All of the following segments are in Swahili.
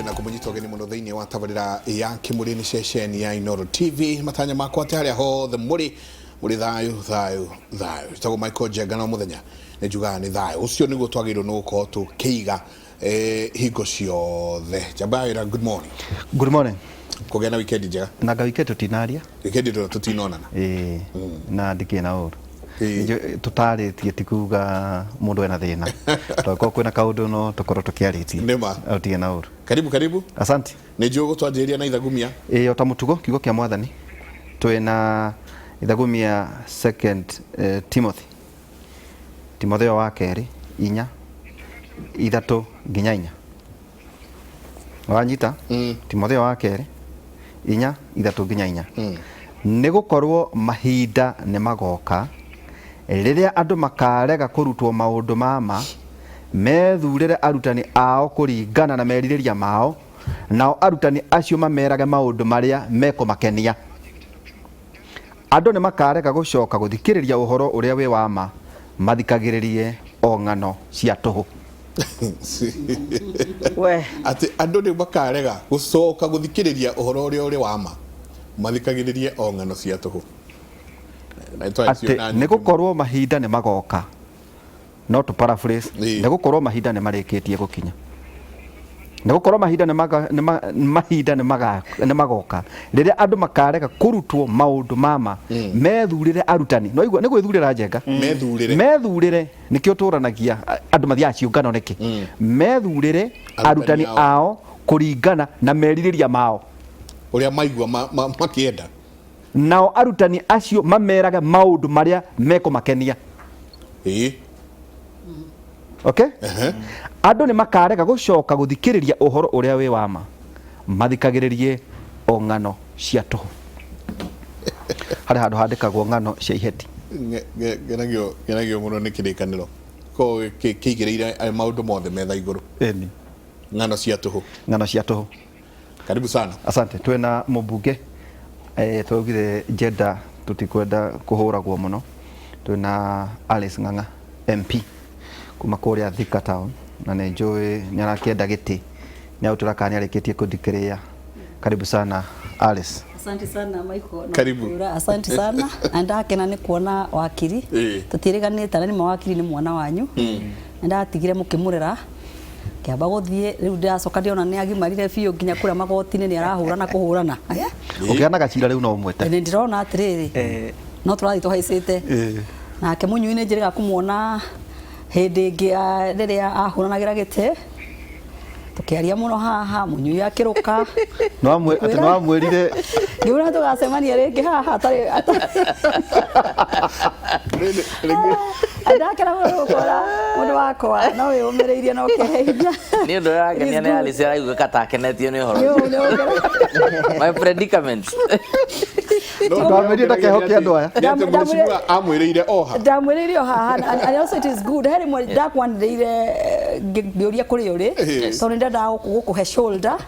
na kumunyita geni muno thiini wa tabarira ya kimuri ni ceceni ya Inooro TV matanya makwa tari ho the muri thayu tago Michael Jagana muthenya ne juga ni thayu ucio niguo twagirwo no ko tu kiiga hingo ciothe jabaira. Good morning kugena weekend njega na ga weekend tutinaria weekend tutinonana na ndikina uru tutaritie tikuga mundu ena thina toko kwina kaundu no tukoro tukiaritie nema utie na uru. Karibu asante ni njugo twanjiria na ithagumia otamutugo kiugo kia mwathani twina ithagumia 2 Timotheo wa keri 4:3 nginya 4 wanyita Timotheo wa keri 4:3 nginya 4 ni gukorwo mahinda ni magoka riria andu makarega kurutwo maundu mama methurire arutani ao kuringana na meririria mao nao arutani acio mamerage maundu maria mekumakenia. Andu ni makarega gucoka guthikiriria uhoro uria wi wama mathikagiririe o ng'ano cia tuhu. We ati andu ni makarega gucoka guthikiriria uhoro uria uri wama mathikagiririe o ng'ano cia tuhu. Ni gukorwo mahinda ni magoka no to paraphrase ni gukorwo mahinda ni marikitie gukinya ni gukorwo mahinda ni magoka riria andu makarega kurutwo maundu mama methurire arutani no igua ni gwithurira njenga methurire nikio turanagia andu mathia ciungano niki methurire arutani ao kuringana na meririria mao uria maigua makienda nao arutani acio mameraga maundu maria mekumakenia. Okay? Andu ni makarega gucoka guthikiriria uhoro uria wi wama mathikagiririe o ng'ano cia tuhu. Hari handu handikagwo ng'ano cia iheti genagio muno ni kirikaniro ko kiigireire maundu mothe metha iguru ng'ano cia tuhu. Karibu sana. Asante. Twena mubunge twogire jeda tutikwenda kuhuragwo muno. Twena Alice Ng'ang'a MP kuma kuria Thika Town na ne njoi ni arakienda giti ni auturakani arikitie kudikiria. Karibu sana Alice. Asante sana Michael. Karibu. Asante sana. Andakena ni kuona wakiri tutiriganite na ni mawakiri ni mwana wanyu ndatigire mukimurera kiamba guthie riu ndacoka ndiona ni agimarire biu nginya kuria magoti-ini ni arahurana kuhurana ukiana gacira riu no umwete ni ndirona atiriri no turathi tuhaicite nake munyui-ini njiriga kumuona hindi ingi riria ahuranagira gite tukiaria muno haha munyui akiruka no amwirire ngiura tugacemania ringi haha atari ndakera gukora mundu wakwa no wiyumiriirie no keheithia ni undu yakenia ni Alice araigua katakenetio ni horo my predicaments ndamwirire ndakehokia andu aya mheshimiwa amwiriire oha ndamwiriire oha and also it is good hari mwe ndakwanirire ngiuria kuri uri tondu ndenda gukuhe shoulder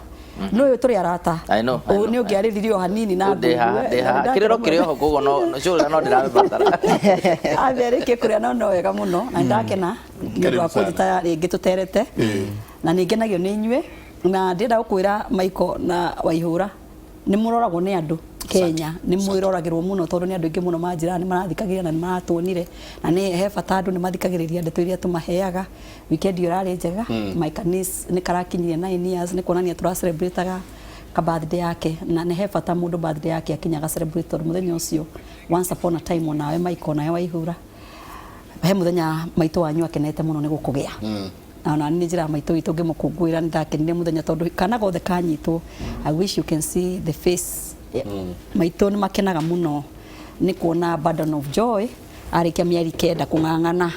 no yo turi arata I know ni ungiariririo hanini na kiriro kirioho kugo no shoulder no ndirabatara abereke kuria no wega muno na ndakena ngiuga kujita ringi tuterete na ningenagio ni inywe na ndenda gukwira Michael na Waihura ni muroragwo ni andu Kenya ni mwiroragirwo muno tondu ni andu ingi muno manjira ni marathikagiria na ni maratuonire na ni he bata andu ni mathikagiriria ndeto iria tumaheaga. Weekend urari njega my kanis ni karakinyire 9 years ni kuonania tura celebrateaga ka birthday yake na ni he bata mundu birthday yake akinyaga celebrate muthenya ucio once upon a time onawe Michael na Waihura he muthenya maitu wanyu akenete muno ni gukugia na ni njira maitu itu ngimukungwira ndakenire muthenya tondu kana gothe kanyitwo. I wish you can see the face maitu ni makenaga muno ni kuona burden of joy arikia mieri kenda kung'ang'ana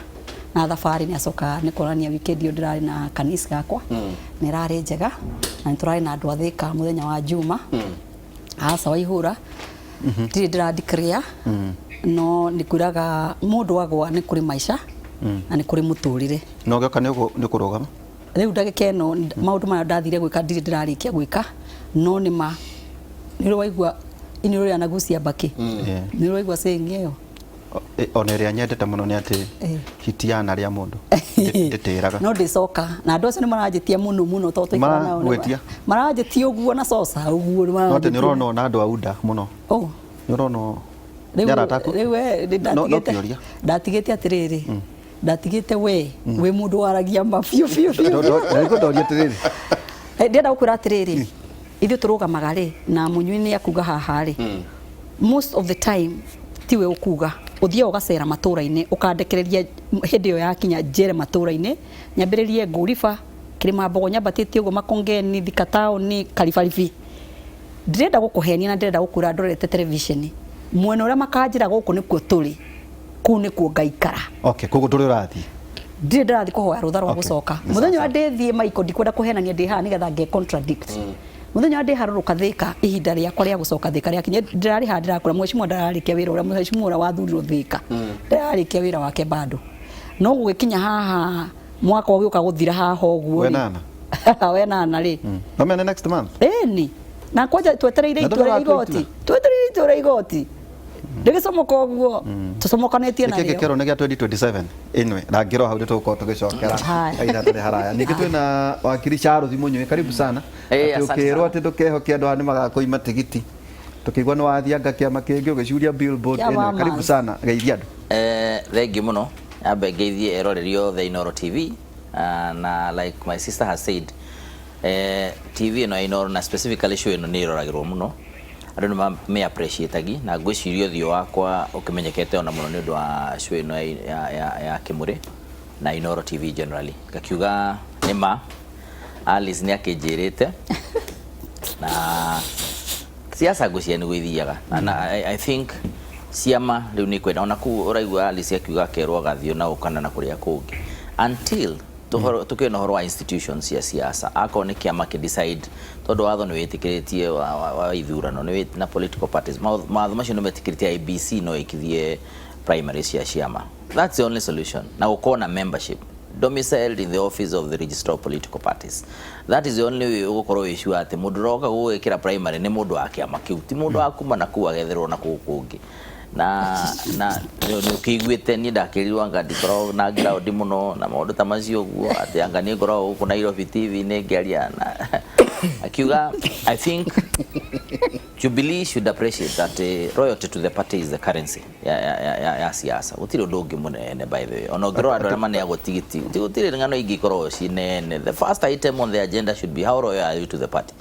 na thafari ni acoka ni kuonania weekend yo ndirari na kanisa gakwa ni rari njega na ni turari na andu a Thika muthenya wa Juma asa Waihura ndiri ndiradikria no ni kuraga mundu wagwa ni kuri maisha na ni kuri muturire no gaka ni kurugama riu ndagika ino maundu maya ndathire gwika ndiri ndirarikia gwika no ni ni waigua ini ro yanagucia baki ni waigua saying iyo ona ria nyendete muno ni ati hitiana ria mundu nditiraga no ndicoka na andu acio ni maranjitia muno to tuikara nao maranjitia uguo na sosa uguo no te nirona na andu auda muno nirona ndatigite atiriri ndatigite we mundu waragia mabiu ndoria atiriri ndenda gukura atiriri ithu turugamaga ri na munyui ni akuga haha ri most of the time tiwe ukuga uthia ugacera matura-ini ukandekereria hindi yo yakinya njere matura-ini nyambiririe nguriba kirima mbogo nyambatite uguo makongeni thika taoni karibaribi ndirenda gukuhenia na ndirenda gukura ndorete television mwena uria makanjira guku nikuo turi kuu nikuo ngaikara kugu turi urathi ndirathi kuhoya rutha rwa gucoka muthenya wa ndithie maiko ndikwenda kuhenania ndi haha nigetha nge contradict muthenya ndi haruruka thika ihinda riakwa ria gucoka thika riakinya ndirari ha ndirakura mheshimiwa ndararikia wira uria mheshimiwa ura wathurirwo thika ndararikia wira wake bado no gugikinya haha mwaka ugiuka guthira haha uguo we nana ri no mena next month ni na kwaja twetereire itura igoti ndigicomoka uguo tucomokanetie na rio kero negia 2027 inwe rangiro hau tuko tugicokera aida tari haraya ningi twina wakiri Charles Munyui karibu sana tukirwo ati ndukehokia andu ani magakoima tigiti tukigwa no wathianga kiama kingi ugicuria billboard inwe karibu sana geithia andu thengi muno ambe geithie erorerio the Inoro TV na like my sister has said TV no Inoro na specifically show ino ni roragirwo muno andu ni me appreciate agi na ngwicirio thio wakwa ukimenyekete ona muno ni undu wa show ino ya Kimuri na Inoro TV generally gakiuga nima Alice ni akijirite na siasa gucia ni gwithiaga and I think siama riu ni kwenda ona ku uraigua Alice akiuga kerwo gathio na ukana na kuria kungi until tukena horo wa institutions ya siasa akone kiama ki decide todo watho ni witikiritie wa ithurano ni na political parties maatho macio ni metikiritie IBC no ikithie primaries ya ciama. That's the only solution. Na ukona membership domiciled in the office of the registrar of political parties. That is the only way ugukorwo issue ati mundu roka gwikira primary ni mundu wa kiama kiu ti mundu akuma na kuwa getherwo na kukungi na ni ukiguite ni ndakirirwa ngandikorwo na ground muno na maundu ta macio guo ati anga ni ngorwo guku Nairobi TV ni ngeria na akiuga I think Jubilee should appreciate that royalty to the party is the currency ya siasa utiri ndungi munene by the way ono ngoro andu arĩa mane agotigiti tigutiri ngano ingikorwo cinene. The first item on the agenda should be how royal are you to the party.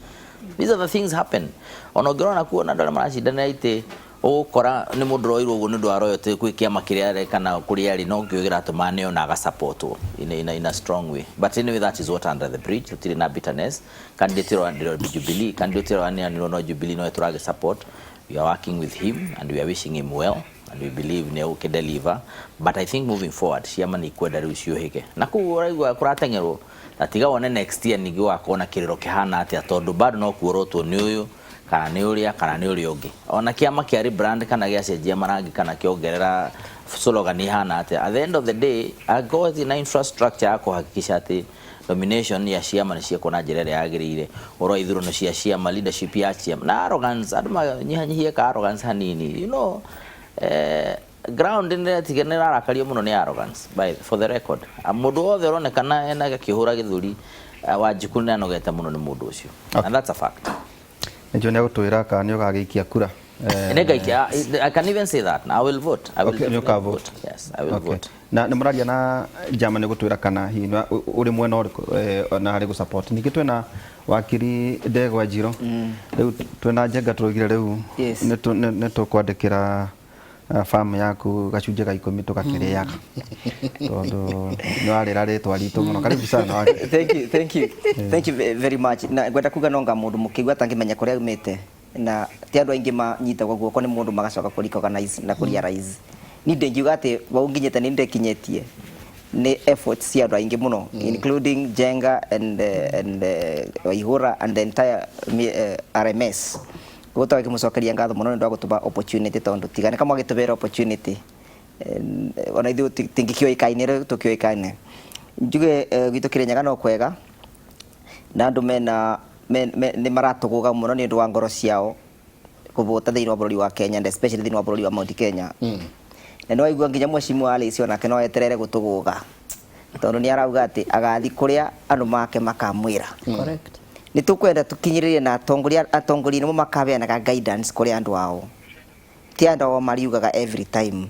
These are the things happen ono ngoro na kuona andu arĩa maracindana ite ukora ni mundu roirwo uguo ni ndu aroyote kwi kiama kiria arekana kuri ari no ngiugira atumane ona aga support in a strong way. But anyway, that is what under the bridge utiri na bitterness candidate ro and Jubilee candidate ro ani no Jubilee no eturage support. We are working with him and we are wishing him well and we believe ne uke deliver. But I think moving forward ciama ni kwenda riu ciuhike na ku uraigwa kuratengerwo atiga wone next year nigi wakona kiriro kihana ati atondu bado no kuorotwo ni uyu kana ni uria ungi ona kiama kia rebrand kana gia cenjia marangi kana kiongerera slogan ihana ati at the end of the day go in infrastructure ya kuhakikisha ati domination ya ciama ni cieko na njira ria yagirire oro ithurano cia ciama leadership ya ciama na arrogance aduma nyihanyihie ka arrogance hanini you know ground in tigenera arakario muno ni arrogance for the record mundu othe oronekana ena gakihura githuri Wanjiku anogete muno ni mundu ucio and that's a fact. Njo ne gutwira ka ni ugagikia kura I can even say that. I will vote. I will vote. Yes, I will vote. Na ni muraria na jama ni gutwira kana hi uri mwena uriku na hari gu support ningi twena wakiri Ndegwa Njiro riu twena njenga turugire riu ne tukwandikira farm yaku gacunje ga 10 tukakiriaga tondu ni warira ritwa ritu muno karibu sana. Thank you very much. Na gwenda kuga nonga mundu mukigwa tangimenya kuria umite na ti andu aingi manyita gwa guoko ni mundu magacoka kurika organize na kuria rise ni ndengiuga ati waunginyete ni ndekinyetie ni efforts cia andu aingi muno including Jenga and Waihura and the entire RMS gutwa kimucokeria ngatho muno ndu agutuma opportunity tondu tigane kama gitubera opportunity ona ithu tingikio ikaine ru tukio ikaine njuge gitu kirenyaga no kwega na andu mena ni maratuguga muno ni ndu wa ngoro ciao kuvota thiini wa bururi wa Kenya and especially thiini wa bururi wa Mount Kenya na no aigua nginya mwecimu wa Alice onake no eterere gutuguga tondu ni arauga ati agathi kuria andu make makamwira correct ni tukwenda tukinyiririe na atongoria nimo makabeanaga guidance kuri andu ao ti andu ao mariugaga every time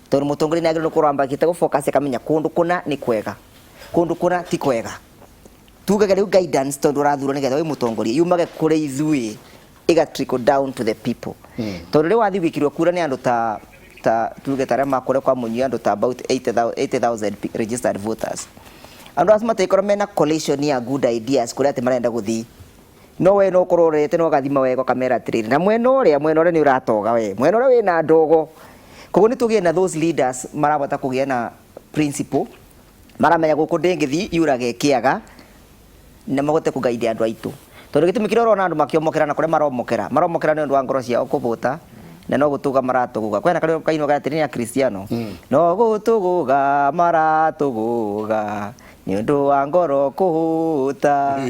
tondu mutongoria nagire no kurambakite go focus akamenya kundu kuna ni kwega kundu kuna ti kwega tugaga riu guidance tondu rathuro nigetha wi mutongoria yumage kuri ithui iga trickle down to the people tondu ri wathi wikirwo kura ni andu ta tuge tare makore kwa munyi andu ta about 80,000 registered voters andu asma te korome na coalition ya good ideas kuria ati marenda guthi no we no kororete no gathima wego kamera trade na mweno ore ni uratoga we mweno ore wina ndogo koguo ni tugie na those leaders marabota kugia na principle maramenya guku ndingithi yurage kiaga na magote kugaide andu aitu tondu gitumi kiroro andu makiomokera na kure maromokera ni andu wa ngoro ciao kuvota na no gutuga maratuguga kwena kali kaino ga tini ya Cristiano no gutuguga maratuguga ni undu wa ngoro kuhuta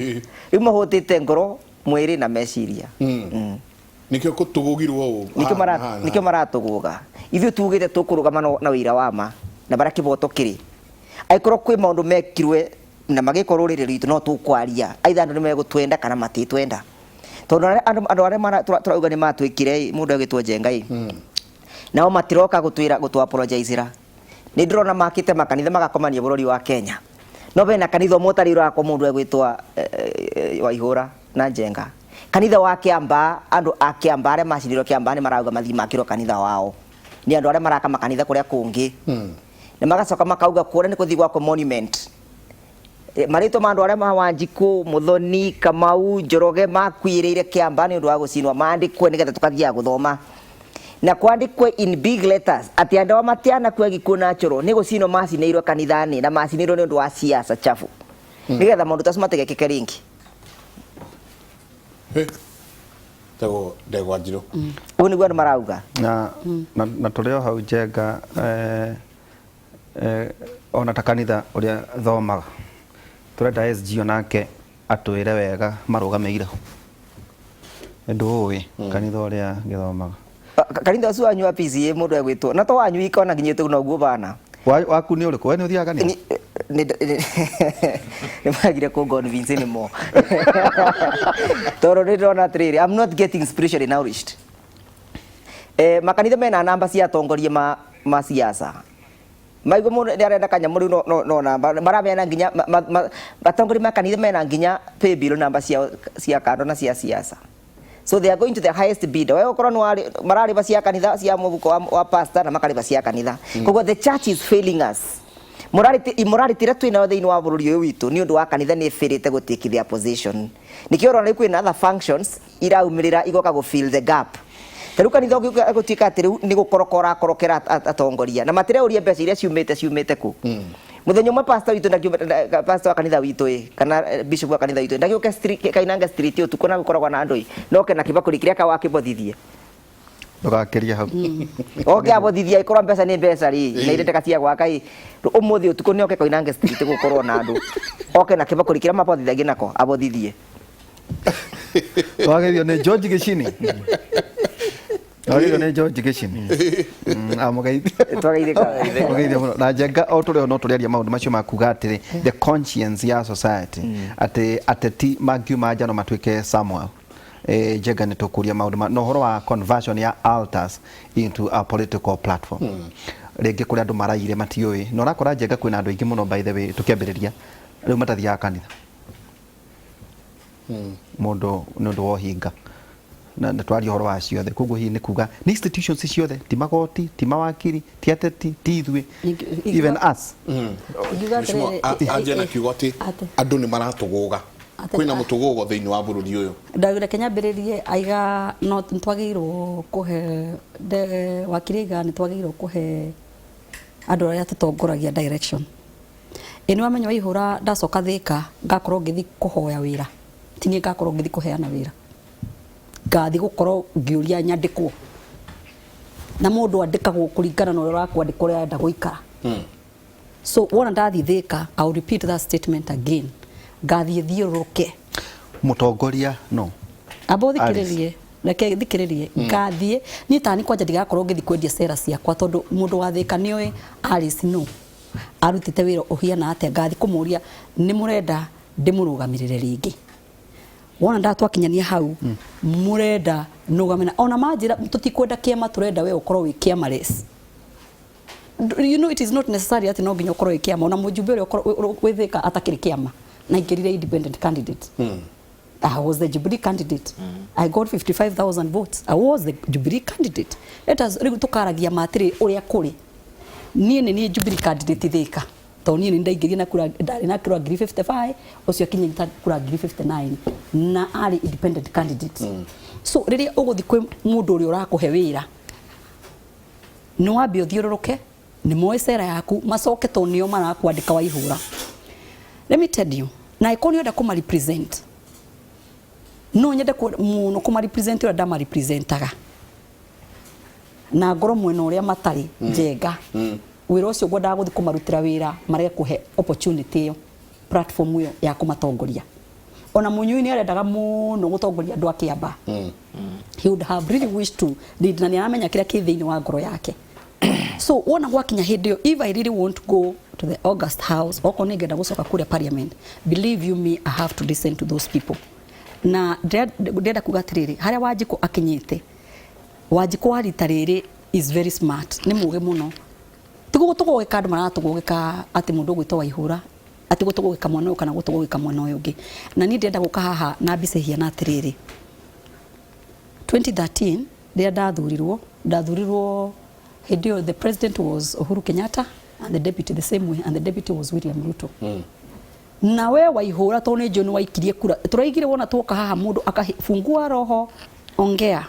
imo hotite ngoro mwiri na meciria nikio kutugugirwo u nikio maratuguga ithu tugite tukurugama na wira wa ma na bara kiboto kiri aikoro kwi maundu mekirwe na magikorwo riri ritu no tukwaria aitha andu nimegutwenda kana matitwenda tondu andu aria turauga ni matwikire mundu agitwo Njengai nao matiroka gutu apologizeira ni ndirona makite makanitha magakomania bururi wa Kenya no bena kanitha motari rako mundu agwitwa Waihura na Njenga kanitha wa Kiamba andu a Kiamba aria macindirwo Kiamba ni marauga mathi makiro kanitha wao ni andu aria maraka makanitha kuria kungi na magacoka makauga kuria ni kuthi gwako monument marito mandu aria mawanjiku Muthoni Kamau Njoroge makwiriire Kiamba ni undu wa gucinwa mandikwe nigetha tukathia guthoma na kwandikwe in big letters ati andu wa matiana kwa gikuo natural ni gucinwa macineirwo kanithani na macineirwo ni undu wa siasa chafu nigetha maundu tacio mategekeke ringi tego ndegwa njiro uyu niguo andu marauga na turio hau Njenga ona ta kanitha uria thomaga turenda SG onake atwire wega marugameire ndu uwi kanitha uria githomaga kanitha ucio wanyu wa PCA mundu egwitwo na to wanyu ikona nginyite no guo bana waku ni uriku we ni uthiaga ni magire ku convince ni mo toro ni dona triri I'm not getting spiritually nourished makanitha mena namba cia atongoria ma siasa maigo mundu ni arenda kanya muri no namba marabena nginya atongoria makanitha mena nginya pay bill namba cia kando na cia siasa so they are going to the highest bidder wewe ukorwo marari bacia kanitha cia mubuko wa pastor na makari bacia kanitha koguo the church is failing us immorality ira twina thiini wa bururi uyu witu ni undu wa kanitha ni firite gutake their position nikio rona kwina other functions iraumirira igoka go fill the gap taru kanitha gutuika ati riu ni gukorokora korokera atongoria na matire uria mbeca iria ciumite ku muthenya umwe pastor witu pastor wa kanitha witu kana bishop wa kanitha witu ndagioka street kainanga street utuko na gukoragwa na andoi noke na kibakuri kiria ka wakibothithie ndugakiria hau oke abothithia ikorwo mbeca ni mbeca ri na irete kacia gwaka umuthi utuko ni oke kainanga street gukorwo na andu oke na kibakuri kiria mabothithagia nako abothithie wagethio ni George Gicini Oyo ne George Gicini twageithia muno na Njenga o turi no turiaria maundu macio makuga atiri the conscience ya society ati ateti mangiuma nja no matwike Samuel Njenga ni tukuria maundu no horo wa conversion ya altars into a political platform ringi kuri andu maraire matioi no rakora Njenga kwina andu aingi muno by the way tukiambiriria riu matathia kanitha mundu nundu wo hinga na twari horo wa ciothe koguo hi ni kuga ni institutions ciothe ti magoti ti mawakiri ti ateti ti ithwe even us anje na kiugoti andu ni maratuguga kwina mutugugo thiini wa bururi uyu ndagire Kenya mbiririe aiga no twagirwo kuhe wakiriga ni twagirwo kuhe andu aria tutongoragia direction eni wamenya Waihura ndacoka thika ngakorwo ngithi kuhoya wira tini ngakorwo ngithi kuheana wira ngathi gukorwo ngiuria nyandikwo na mundu andikagwo kuringana na uria rakwandikwo ria enda guikara so wona ndathi thika I will repeat that statement again ngathi thiuruke mutongoria no abothikiririe reke thikiririe ngathie ni tani kwanja ndigakorwo ngithi kwendia cera ciakwa tondu mundu wa thika ni oe Alice no arutite wira uhiana atia ngathi kumuria ni murenda ndimurugamirire ringi wona ndatwakinyania hau murenda nugamena ona manjira tutikwenda kiama turenda we ukorwo wi kiama less. You know, it is not necessary ati no nginya ukorwo wi kiama ona mujumbe uri ukorwo withika atakiri kiama na ingirire independent candidate. I was the Jubilee candidate. I got 55,000 votes. I was the Jubilee candidate. Let us tukaragia matiri uria kuri nie ni Jubilee candidate thika to nie ndaingiria na kura ndari na kura 55 ucio kinyita kura 59 na ari independent candidate. So riria uguthi kwi mundu uri urakuhe wira no ambi uthiururuke ni moe cera yaku macoke to nio marakwandika Waihura. Let me tell you na ikoni oda kuma represent no nyende muno kuma represent ura dama representaga na ngoro mwena uria matari njenga wira ucio ngwenda guthi kumarutira wira marege kuhe opportunity yo platform yo ya kumatongoria ona munyui ni arendaga muno gutongoria andu akiamba. He would have really wished to lead na ni aramenya kira ki thiini wa ngoro yake. So wona gwakinya hindi yo if I really want to go to the August house oko ningenda gucoka kure parliament, believe you me I have to listen to those people. Na ndenda kugatiriri haria Wanjiku akinyite Wanjiku wa rita riri is very smart ni muge muno tugugika andu maratugugika ati mundu gwitwa Waihura ati gutugugika mwana uyu kana gutugugika mwana uyu ungi na ni ndenda guka haha na mbice hiana atiriri 2013 rĩa ndathurirwo hindi the president was Uhuru Kenyatta and the deputy the same way and the deputy was William Ruto. Na we Waihura to ni John waikirie kura turaigire wona twoka haha mundu akafungua roho ongea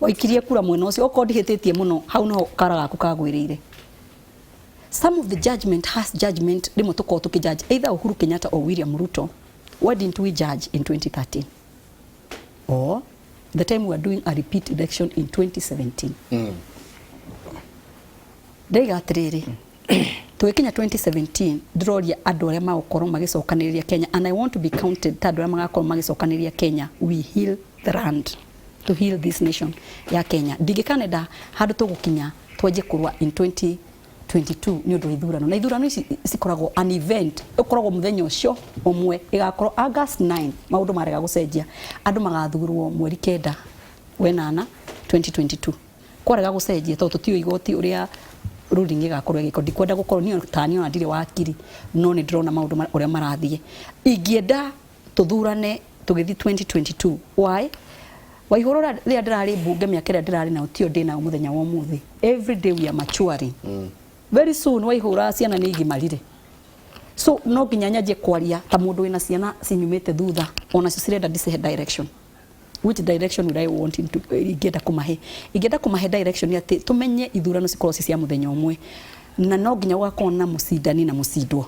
waikirie kura mwena ucio oko ndihititie muno hau no kara gaku kagwirire. Some of the judgment has judgment rimo tuko tukijudge either Uhuru Kenyatta or William Ruto. Why didn't we judge in 2013 or the time we were doing a repeat election in 2017? Ndaiga atiriri tukinya 2017 ndiroria andu aria magukorwo magicokaniria Kenya and I want to be counted ta andu aria magakorwo magicokaniria Kenya. We heal the land to heal this nation ya Kenya. Ndigikaneda handu tugukinya twaje kurwa in 2022 ni undu ithurano na ithurano ici cikoragwo an event ukoragwo muthenya ucio umwe igakorwo August 9 maundu marega gucenjia andu magathurwo mweri kenda wenana 2022 kwarega gucenjia to tutio igoti uria ruling igakorwo giko ndikwenda gukorwo ni tani ona ndire wakiri no ni ndrona maundu uria marathie ingienda tuthurane tugithi 2022. Why? Waihura ria ndirari bunge miaka ria ndirari na utio ndina muthenya wa muthi. Every day we are maturing. Very soon Waihura ciana ni igimarire. So no nginya nyaje kwaria ta mundu wina ciana cinyumite thutha ona cio cirenda dice direction. Which direction would I want him to igenda kumahe direction ati tumenye ithurano cikorwo cia muthenya umwe na no nginya ugakorwo na mucindani na mucindwo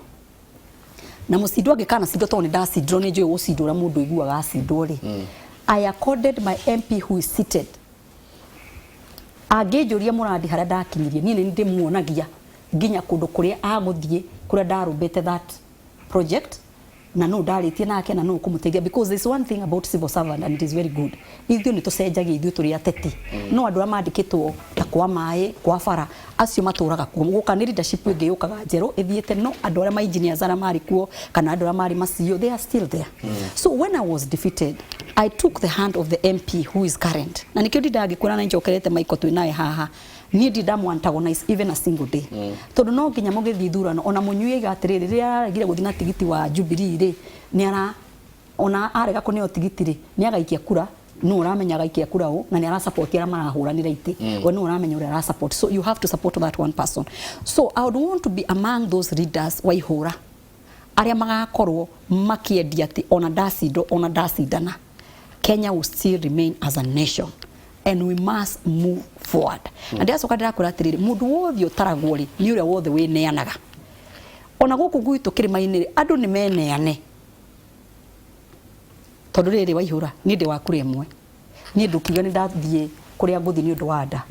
na mucindwo angikana cindo to ni ndacindwo ni njui gucindura mundu iguaga acindwo ri. I accorded my MP who is seated angijuria muradi haria ndakinyirie ni ndimuonagia nginya kundu kuria aguthie kuria ndarumbite that project na no ndaritie nake na no kumuteithia because there is one thing about civil servant and it is very good. Ithio ni tucenjagia ithio turi ateti no andu amandikitwo ta kwa mai kwa bara acio maturaga kuo guka ni leadership ingi yukaga njeru ithiete no andu aria ma engineers ara mari kuo kana andu aria mari macio they are still there. So when I was defeated I took the hand of the MP who is current na nikio ndagikura na njokerete Michael twinae haha ni ndidamu antagonize even a single day. Tondu no nginya mugithi thurano ona munyui igatiriri ria aragire guthi na tigiti wa Jubilee ri ni ara ona arega kunio tigiti ri ni agaikia kura no uramenya agaikia kura u na ni ara support ara marahuranira iti we no uramenya ura ara support. So you have to support that one person. So I would want to be among those leaders Waihura aria magakorwo makiedia ati ona ndacindo ona ndacindana Kenya will still remain as a nation and we must move forward. And that's what I atiriri mundu wothe utaragwo ri ni uria wothe we neanaga ona guku gwitu kirima-ini andu ni meneane tondu riri Waihura ni ndi wakuri imwe ni ndukiuga ni ndathie kuria nguthi ni undu wa nda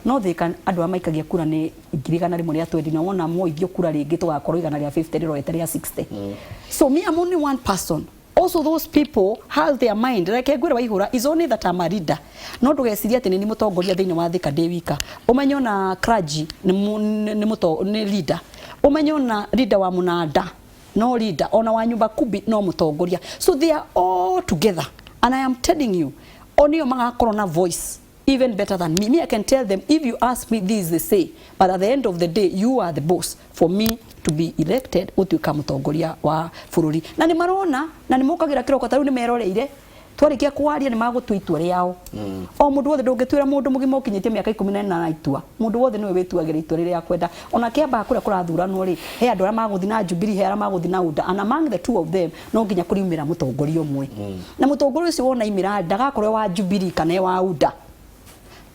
no thika andu amaikagia kura ni ngirigana rimwe ria 20 na wona mo ithio kura ringi tugakorwo igana ria 50 riro etaria 60. So me I'm only one person also those people have their mind like Ngwira Waihura is only that I'm a leader no ndugeciria ati ni mutongoria thiini wa thika ndi wika umenyo na clergy ni leader umenyo na leader wa munada no leader ona wa nyumba kubi no mutongoria so they are all together and I am telling you only magakorwo na voice even better than me I can tell them if you ask me this they say but at the end of the day you are the boss for me to be elected utuika mutongoria wa bũrũri na ni marona na ni mokagira kiroko taru ni meroreire twarikia kwaria ni magutwitua riao o mundu wothe ndungitwira mundu mugima ukinyitie miaka 14 na itua mundu wothe niwe wituagira itua riria kwenda ona kiamba kuria kurathuranwo ri he andu ara maguthi na Jubilee he ara maguthi na UDA and among the two of them no nginya kuriumira mutongoria umwe na mutongoria ucio wona imira ndagakorwo wa Jubilee kana wa UDA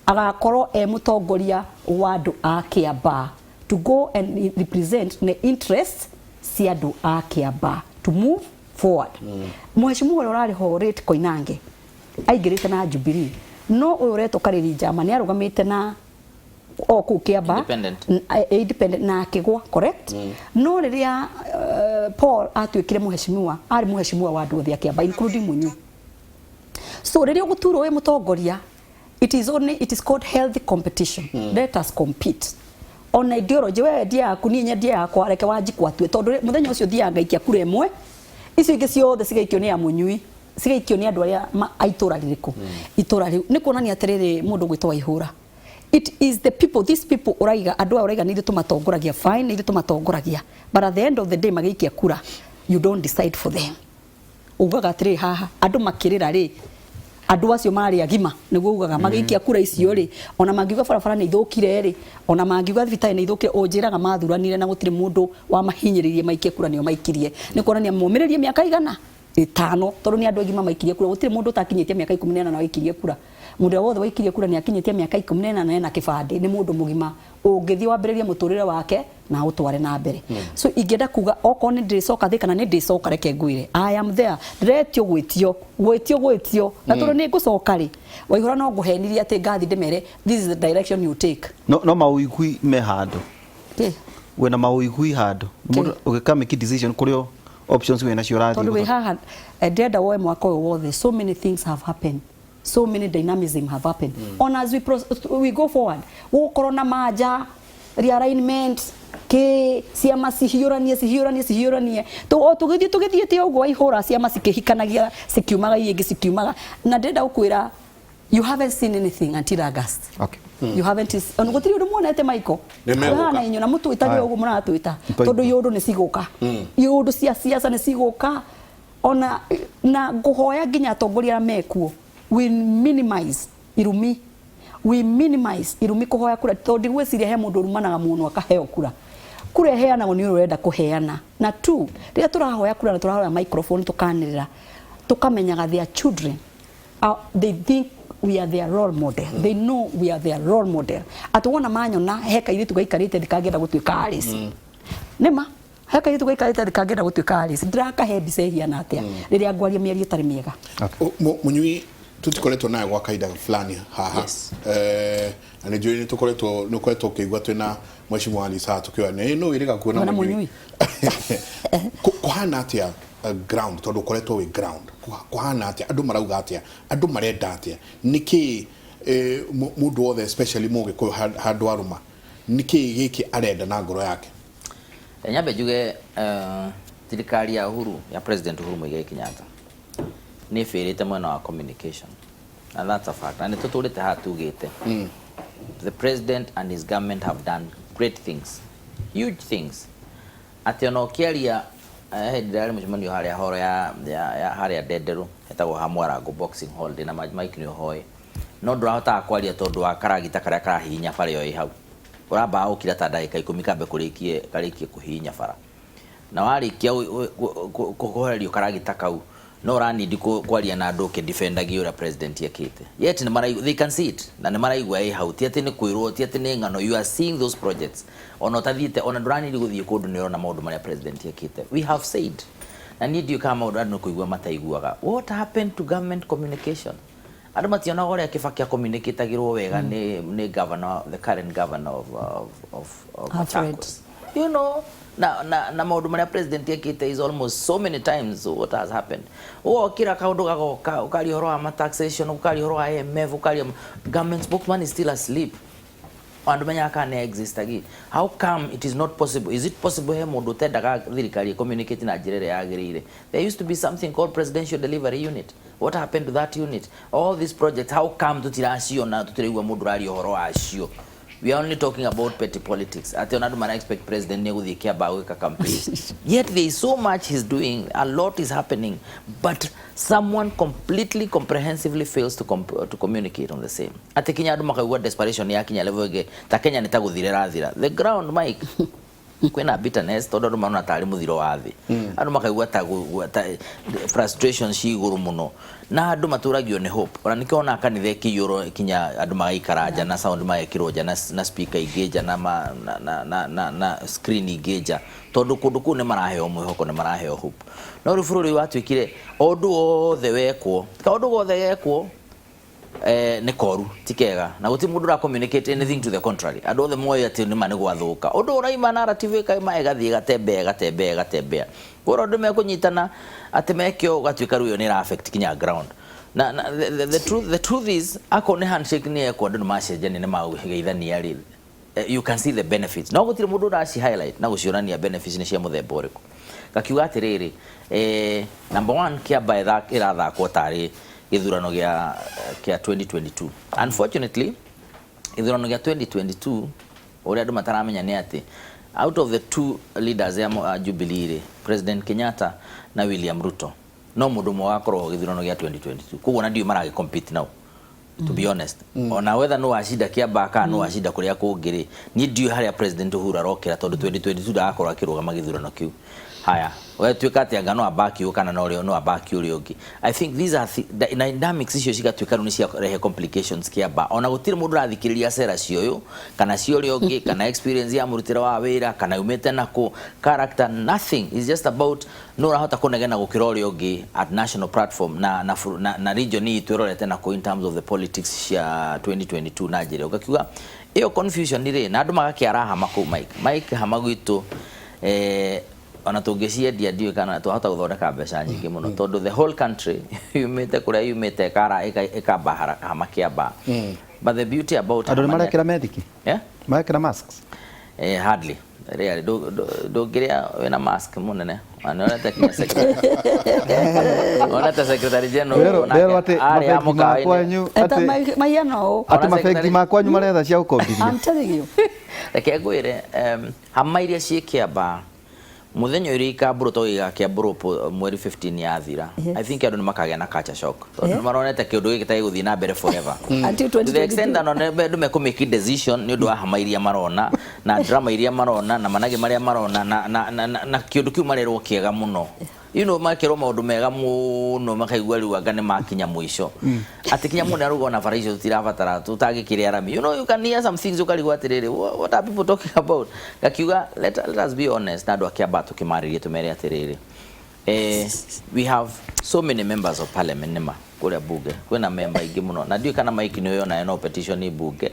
agakorwo mutongoria wa andu a Kiamba to go and represent the interests cia andu a Kiamba to move forward mheshimiwa urari ho rate Koinange aigirite na Jubilee no uyu reto kariri njama ni arugamite na ku Kiamba independent na kigwa correct no riria Paul atwikire mheshimiwa ari mheshimiwa wa andu othe a Kiamba including Munyu so riria guturo we mutongoria it is called healthy competition let us compete on ideology we dia yaku ni nya dia yakwa reke wanjikwa tue tondu muthenya ucio thia ngaikia kura imwe icio ingi ciothe cigaikio ni ya Munyui cigaikio ni andu aria aitura ririku itura riu ni kuonania atiriri mundu gwitwa Waihura it is the people these people uraiga andu uraiga ni tumatongoragia fine ni tumatongoragia but at the end of the day magaikia kura you don't decide for them ugaga atiriri haha andu makirira ri andu acio mari agima niguo ugaga magikia kura icio ri ona mangiuga barabara ni ithukire ri ona mangiuga thibitarĩ ni ithukire onjiraga mathuranire na gutire mundu wa mahinyiririe maikie kura nio maikirie ni kuonania muumiririe miaka igana 5 tondu ni andu agima maikirie kura gutire mundu utakinyitie miaka 18 na waikirie kura mundu wothe waikirie kura ni akinyitie miaka 18 na kibande ni mundu mugima ungithi wambiririe muturire wake na utware na mbere so ingenda kuga oko ni ndicoka thika na ni ndicoka reke ngwire I am there retio gwitio na tondu ni ngucoka ri Waihura no nguhenirie ati ngathi ndimere this is the direction you take no mauigui me handu wena mauigui handu mundu ugika make decision kurio options wena cio rathi tondu we haha ndenda woe mwaka uyu wothe so many things have happened so many dynamism have happened on as we go forward gukorwo na manja realignment ke ciama cihiuranie to tugithie te ugo Waihura ciama cikihikanagia cikiumaga ingi cikiumaga na ndenda ukwira you haven't seen anything until August okay you haven't on gutiri undu muonete Michael hana inyo na mutu itari ugo muratwita tondu yundu ni ciguka yundu cia siasa ni ciguka ona na nguhoya nginya atongoria mekuo we minimize irumi kuhoya kura tondu gwiciria he mundu rumanaga muno akaheo kura heana ni urenda kuheana na tu ria turahoya kura na turahoya microphone tukanirira tukamenyaga their children they think we are their role model they know we are their role model atuona manyona heka iri tugaikarite thikagenda gutwika arisi nema heka iri tugaikarite thikagenda gutwika arisi ndiraka head sehia na atia riria ngwaria mieri itari miega Munyui tutikoretwo nayo gwa kaida fulani haha na nĩ njũĩ nĩ tũkoretwo ũkĩigua twĩna mheshimiwa Alisa tukiwa no wĩrĩga kuona Munyui kuhana atĩa ground tondũ ũkoretwo wĩ ground kuhana atĩa andũ marauga atĩa andũ marenda atĩa nĩkĩ mũndũ wothe especially mũgĩkũyũ handũ aruma nĩkĩ gĩkĩ arenda na ngoro yake nyambe njuge thirikari ya Uhuru ya President Uhuru Muigai Kenyatta ni fairite mwena wa communication and that's a fact and tutulite hatugite the president and his government have done great things huge things ationo kiaria ndari mshimani haria horo ya haria Denderu etagwo Hamwarango boxing hall na Mike ni hoy no ndurahota kwaria tondu akaragita karia karahinya bara yo hau uramba ukira ta ndagika 10 kambe kurikie kuhinya bara na warikia kuhorerio karagita kau no rani ndiko kwaria na ndoke defendagia ura president yakite yet ni mara they can see it na ni mara igwa how tiate ni kwiro tiate ni ngano you are seeing those projects ona tathite ona ndurani ndiguthie kundu ni ona maundu mara president yakite we have said na need you come out and kuigwa mataiguaga what happened to government communication andu mationa gore akifakia communicate agirwo wega ni governor the current governor of Machakos you know na maundu maria president ekite is almost so many times what has happened kira kaundu gagoka ukari horo wa taxation ukari horo wa IMF ukari government spokesman is still asleep and menya can exist again. How come it is not possible? Is it possible he mundu tendaga thirikari communicate na njira ya agirire? There used to be something called presidential delivery unit. What happened to that unit? All these projects, how come tutiracio na tutiriwa mundu rari horo acio? We are only talking about petty politics. Ati onadu mana expect president ne guthikia ba weka campaign. Yet there is so much he's doing, a lot is happening, but someone completely comprehensively fails to communicate on the same. Ati kinya adu makaigua desperation ya kinya level ge ta Kenya nitaguthirira thira. The ground Mike kwena bitterness todo adu mana tari muthiro wa thi. Adu makaigua ta frustration shi iguru muno. Na andu maturagio ni hope ona nikiona kanithe kiyuro kinya andu magaikaraja na sound magekirwoja na speaker igeja na screen igeja tondu kundu ku ne maraheo mwihoko ne maraheo hope no rifururi watwikire ondu othe wekwo ka ondu othe yekwo ne koru tikega na guti mundu ra communicate anything to the contrary andu othe moyo ati ni mane gwathuka ondu uraima narrative kai maegathie gatembea goro ndu mekunyitana ati mekyo gatwika ruyo ni affect kinya ground na the truth is akone handshake ni ekwo ndu macenjani ne mageithania ri you can see the benefits no gutire mundu raci highlight na gucionania benefits ni cia muthemba uriku gakiuga atiriri number 1 kiamba irathakwo tari githurano gia 2022 unfortunately githurano gia 2022 uri andu mataramenya ni ati out of the two leaders ya Jubilee President Kenyatta na William Ruto no mundu mwe wakorwo githurano gia 2022 kugo na ndio marage compete now to be honest ona whether no ashida kiamba ka no ashida kuria kungiri ni ndio haria President Uhuru arokera tondu 2022 dakorwo akirugama githurano kiu haya we tuika ati ngano abaki ukana no rio no abaki uri ungi. I think these are the dynamics issues igatuika ni cia rehe complications kiamba ona gutire mundu rathikiriria cera cioyo kana cio uri ungi kana experience ya murutira wa wira kana umete nako character nothing is just about no rahota kunegena gukira uri ungi at national platform na region ni twirorete nako in terms of the politics cia 2022 na njira ugakiuga iyo confusion ni ri na andu magakiara hama ku Mike hamagwitu ona tungiciendia ndio kana twahota guthondeka mbeca nyingi muno tondu the whole country yumite kuria yumite kara ikamba hamakiamba but the beauty about andu marekera mediki marekera masks hardly really do giria wena mask munene ana kinya secretary ona ta secretary general lero ati mafengi makwanyu ati mayano ati mafengi makwanyu maretha cia ukombiria I'm telling you reke ngwire hamairia ciekiamba muthenya iri kaburo to igakiamburo mweri 15 ya thira. I think andu makagea na culture shock tondu maronete kindu gikitai guthii na mbere forever to the extent that andu mekumake decision ni undu wa hamairia marona na drama iria marona na manage maria marona na kindu kiu marerwo kiega muno you know makero maundu mega muno makaigua riu anga ni makinya mwisho ati kinya mundu arugo na faraizo tutirabatara tutagikire arami you know you can hear some things ukarigwa atiriri what are people talking about gakiuga let us be honest na andu akiamba tukimaririe tumere atiriri we have so many members of parliament nema kuria bunge kwina member ingi muno na ndio kana Mike ni yo na no petition ni bunge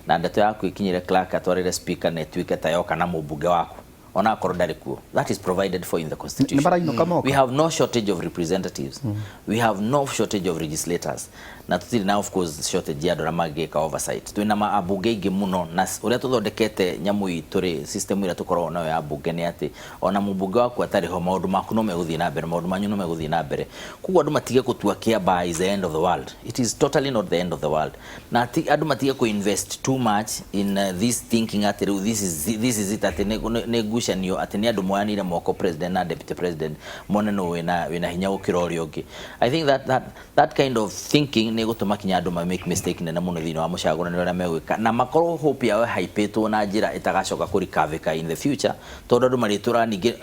na ndeto yaku ikinyire clerk atwarire speaker netwike tayo kana mubunge wako ona korodari kuo that is provided for in the constitution. We have no shortage of representatives we have no shortage of legislators na tutiri na of course shortage ya dora mageka oversight twina maabunge ingi muno na uria tuthondekete nyamu ituri system ira tukorwo nayo ya bunge ni ati ona mubunge waku atari ho maundu maku no meguthii na mbere maundu manyu no meguthii na mbere kugo andu matige kutua kiamba is the end of the world. It is totally not the end of the world na andu matige ku invest too much in this thinking ati this is it ati negotiation ati ni andu moyanire moko president na deputy president moneno wina hinya gukira urio ungi. I think that kind of thinking ni gutuma kinya andu ma make mistake nene muno thini wa mucagura ni ora megwika na makoro hope yawe haipetwo na njira itagacoka kurikavika in the future tondu andu maritura ningi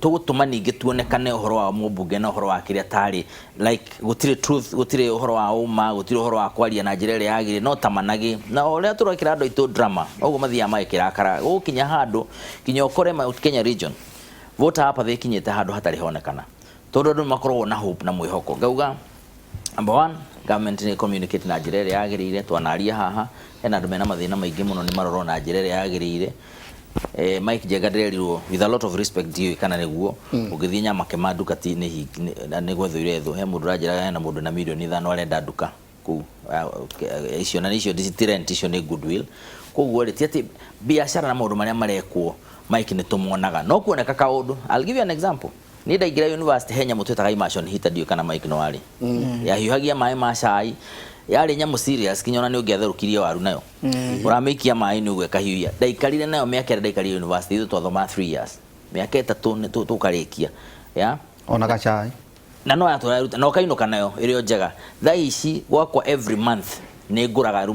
tugutuma ningi tuonekane uhoro wa mubunge na uhoro wa kiria tari like gutire truth gutire uhoro wa uma gutire uhoro wa kwaria na njira ire yagire no tamanagi na uria turakira andu itu drama oguo mathia magikira kara gukinya handu kinya ukore Mount Kenya region vota hapa thikinyete handu hatari honekana tondu andu makorwo na hope na mwihoko ngauga number 1 government ni communicate na njira ire yagirire twanaria haha ena andu mena mathina maingi muno ni maroro na njira ire yagirire Mike Jega nderirwo with a lot of respect dio kana neguo ugithie nyama kema duka ti ne gwethuire tho he mundu ranjiraga hena mundu na milioni 5 arenda duka ku icio na icio digital icio ni goodwill koguo ri ti ati biashara na maundu maria marekwo Mike ni tumuonaga no kuoneka kaundu. I'll give you an example. Ni ndaingira university henya mutu etaga immersion hita dio kana Mike no wari ya hihagia mai ma cai yari nyamu serious kinyona ni ungiatherukirie waru nayo uramikia mai ni ugweka hiya ndaikarire nayo miaka ndaikarire university ithu twathoma 3 years miaka 3 ni tukarikia ya ona gachai na no aturaruta no kainuka nayo irio njega tha ici gwakwa every month ni nguraga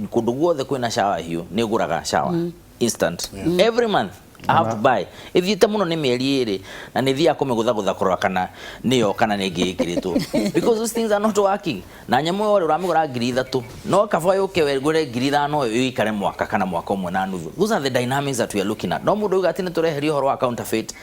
kundu guothe kwina shower hiyo ni nguraga shower instant every month I have to buy. If you tell me mieri iri na nithia kumegutha kurora kana niyo kana ningikiritwo because those things are not working. Na nyamu ore uramigura 3,000 no kava yuke wergure 5,000 ikare mwaka kana mwaka umwe na nuthu. Those are the dynamics that we are looking at. No mundu uga ati nitureheria horo wa counterfeit.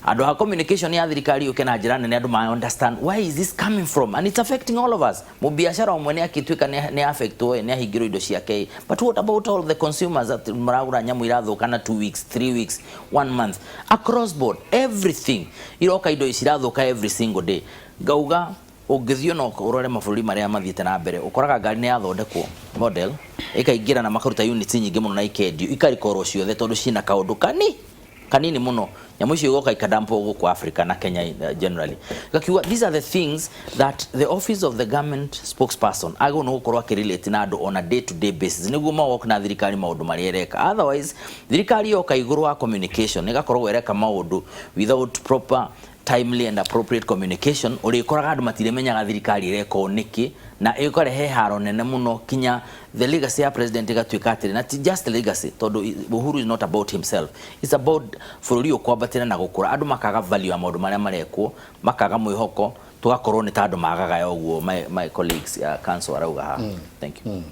Ando ha communication ya thirikari yuke na njira nene andu ma understand why is this coming from and it's affecting all of us. Mubiashara omwe ni akitwika ni affect we ni ahingiro indo ciake. But what about all the consumers that maragura nyamu irathuka na 2 weeks 3 weeks 1 month across board everything iroka indo irathuka every single day. Gauga ugithio no urore mabũrũri maria mathiete na mbere ukoraga ngari ni yathondekwo model ikaingira na makaruta units nyingi muno na ikendio ikarikorwo ciothe tondu cina kaundu kanini muno nyamu icio igoka ikadampo guku Africa na Kenya generally. Gakiwa these are the things that the office of the government spokesperson ago no gukorwo akirelate na andu on a day to day basis niguo mawok na thirikari maundu mariereka. Otherwise thirikari yoka iguru wa communication igakorwo ereka maundu without proper timely and appropriate communication uri koraga andu matiremenyaga thirikari ireko niki na ikorehe haro nene muno kinya the legacy ya president igatwika atiri na just legacy tondu Uhuru is not about himself, it's about bũrũri ukwambatira na gukura andu makaga value ya maundu maria marekwo makaga mwihoko tugakorwo ni tandu magaga uguo my colleagues ya council arauga ha. Thank you.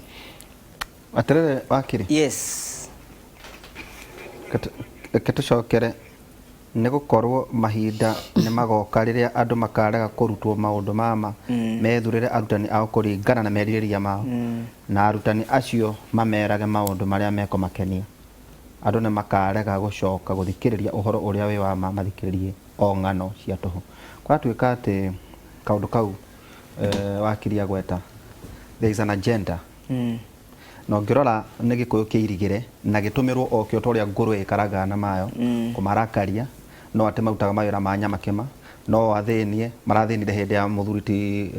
Atere wakiri Yes. Ketucokere ni gukorwo mahinda ni magoka riria andu makarega kurutwo maundu mama methurire arutani ao kuringana na merirĩria mao na arutani acio mamerage maundu maria meko makenia andu ni makarega gucoka guthikiriria uhoro uria we wa mathikiririe o ng'ano cia tuhu kwatuika ati kaundu kau wakiria gweta there is an agenda no ngirora ni gikuyu kiirigire na gitumirwo o kio toria nguru ikaraga na mayo kumarakaria no ate mautaga mawira ma nyama kema no athenie marathenire hindi ya muthuriti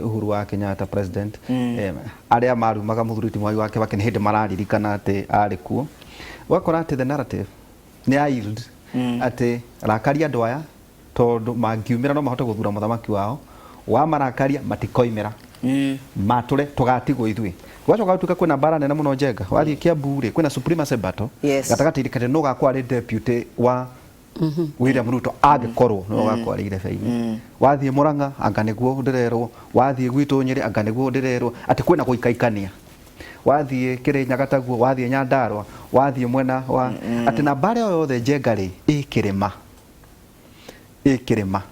Uhuru wa Kenyatta president aria marumaga muthuriti mwai wake bakini hindi mararirikana ati ari kuo wakora ati the narrative ni yield ati rakaria andu aya tondu mangiumira no mahote guthura muthamaki wao wa marakaria matikoimira mature tugatigwo ithui gwacoka tuka kwina bara nene muno Njenga wathie Kiambu ri kwina supremacy battle gatagati rikate no gakwa ri deputy wa William Ruto agikorwo no gakwa ri rebeini wathie Murang'a anga niguo ndirerwo wathie gwitu Nyeri anga niguo ndirerwo ati kwina guikaikania wathie Kirinyaga taguo wathie Nyandarua wathie mwena wa ati na bara yothe Njenga ri ikirima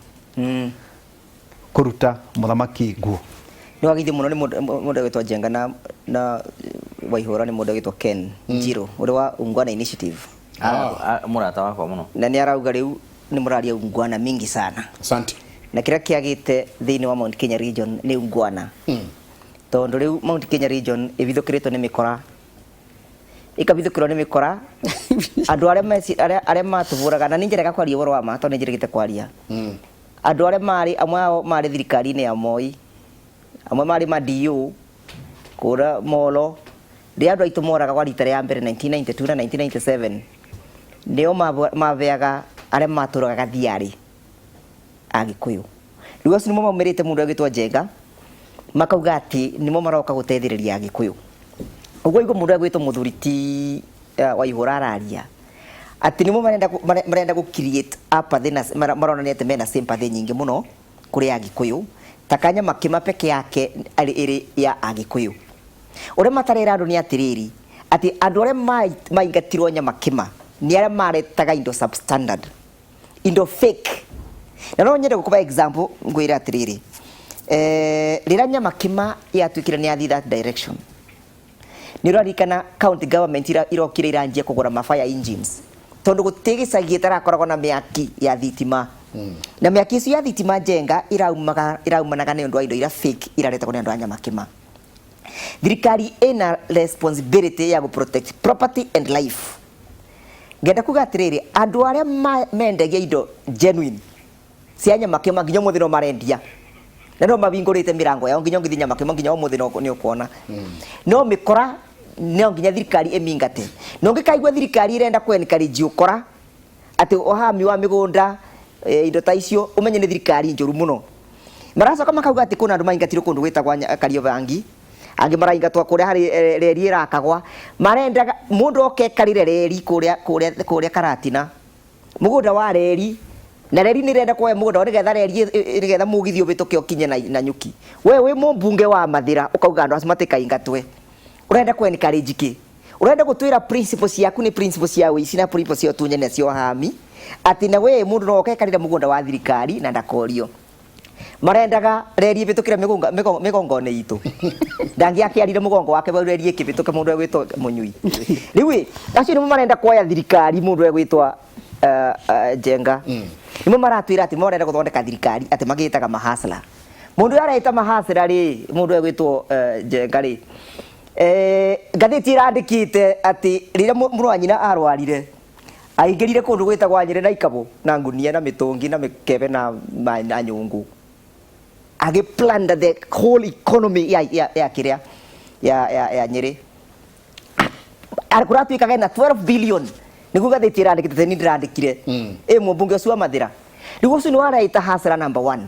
kuruta muthamaki nguo ni wagithi muno ni mundu witwa Njenga na Waihura ni mundu witwa Ken Njiro uri wa Ungwana Initiative murata wakwa muno na ni arauga riu ni muraria ungwana mingi sana. Asante. Na kira kiagite thiini wa Mount Kenya region ni ungwana tondu riu Mount Kenya region ibithukiritwo ni mikora ikabithukirwo ni mikora andu aria matuvuraga na ninjerega kwaria uboro wa ma tondu ninjeregete kwaria andu aria mari amwe mari thirikari-ini ya Moi amwe mari madio kura molo ria andu aitu moraga kwa rita ria mbere 1992 na 1997 nio maveaga aria maturaga gathiari Agikuyu riu acio nimo maumirite mundu agitwa Njenga makauga ati nimo maroka gutethiriria Agikuyu uguo igo mundu agwitwo muthuriti Waihura araria ati nimo marenda gu create apathy na maronania ati mena sympathy nyingi muno kuri Agikuyu takanya makima peke yake iri ya Agikuyu ore matarera andu ni atiriri ati andu aria maingatirwo nyama kima ni aria maretaga indo substandard indo fake na no nyende gukuba example ngwira atiriri rira nyama kima yatwikire ni athi that direction ni rarikana county government irokire iranjia kugura ma fire engines tondu gutigicagi tarakoragwo na miaki ya thitima na miaki icio ya thitima njenga iraumanaga ni undu wa indo ira fake iraretagwo ni andu a Nyamakima. Thirikari ina responsibility ya protect property and life. Ngenda kuga atiriri andu aria mendagia indo genuine cia Nyamakima nginya muthi no marendia na no mabingurite mirango yao nginya ngithi Nyamakima nginya muthi no kuona no mikora no nginya thirikari emingate no ngikaigua thirikari irenda kwencourage ukora ati ohami wa migunda indo ta icio umenye ni thirikari njuru muno maracoka makauga ati kuna andu maingatiro kundu gwitagwa Kariobangi angi maraingatwa kuria hari reri irakagwa marenda mundu oke karire reri kuria Karatina mugunda wa reri na reri ni renda kwa mugunda nigetha reri nigetha mugithio bituke okinye na nyuki we mumbunge wa Mathira ukauga andu acio matikaingatwe urenda kwencourage ki urenda gutwira principles yaku ni principles cia wici na principles cia tunyene cia hami ati na we mundu no okekarira mugunda wa thirikari na ndakorio marendaga reri bitukire migongone itu ndangi akiarire mugongo wake bau reri ikibituke mundu egwitwa Munyui riu acio ni marenda kuoya thirikari mundu egwitwa Jenga nimo maratwira ati marenda guthondeka thirikari ati magitaga mahasla mundu araita mahasla ri mundu egwitwa Jenga ri ngathiti irandikite ati rira murwanyina arwarire aingirire kundu gwitagwa Nyeri na Ikabo na ngunia na mitungi na mikebe na nyungu agi planned the whole economy ya kiria ya Nyeri arkuratu ikagena 12 billion niku gathiti irandikite ni ndirandikire mumbunge ucio wa Mathira riu ucio ni waraita hasara number 1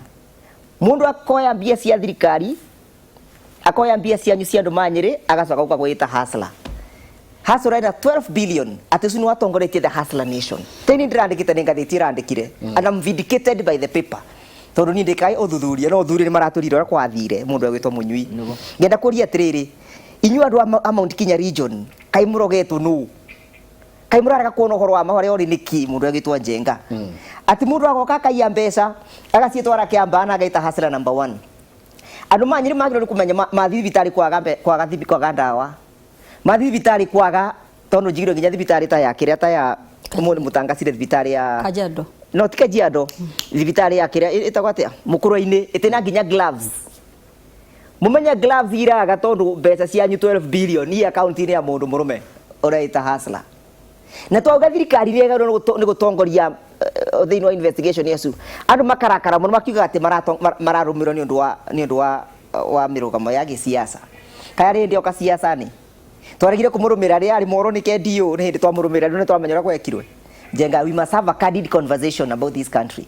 mundu akoya mbia cia thirikari akoya mbia cianyu cia andu ma Nyeri agacoka uka gwita hasla hasla ina 12 billion ati ucio ni watongoretie the hasla nation teni ndirandikite ni ngathiti irandikire and I'm vindicated by the paper tondu ni ndikai uthuthuria no uthuri ni maraturire ora kwathire mundu egwitwa Munyui ngenda kuria atiriri inyu andu a Mount Kenya region kai murogetwo nu kai muraraga kuona horo wa mahore ori niki mundu egwitwa Njenga ati mundu agoka kaiya mbeca agacietwara kiamba na gaita hasla number 1 andu ma Nyeri magire kumenya mathi thibitari kwaga ndawa mathi thibitari kwaga tondu njigiro nginya thibitari ta ya kiria ta ya mundu mutangacire thibitari ya Kajiado no ti Kajiado thibitari ya kiria itagwa atia Mukuru-ini itina nginya gloves mumenya gloves iraga tondu mbeca cianyu 12 billion ni account-ini ya mundu murume ureita hasla na twauga thirikari rega ni gutongoria thiini wa investigation yesu andu makarakara muno makiuga ati mararumirwo ni undu wa mirugamo ya gisiasa kaya ri ndio ka siasa ni twarigire kumurumira ri ari moro ni kedio ni hindi twamurumira ni twamenyera gwekirwe Jenga we must have a candid conversation about this country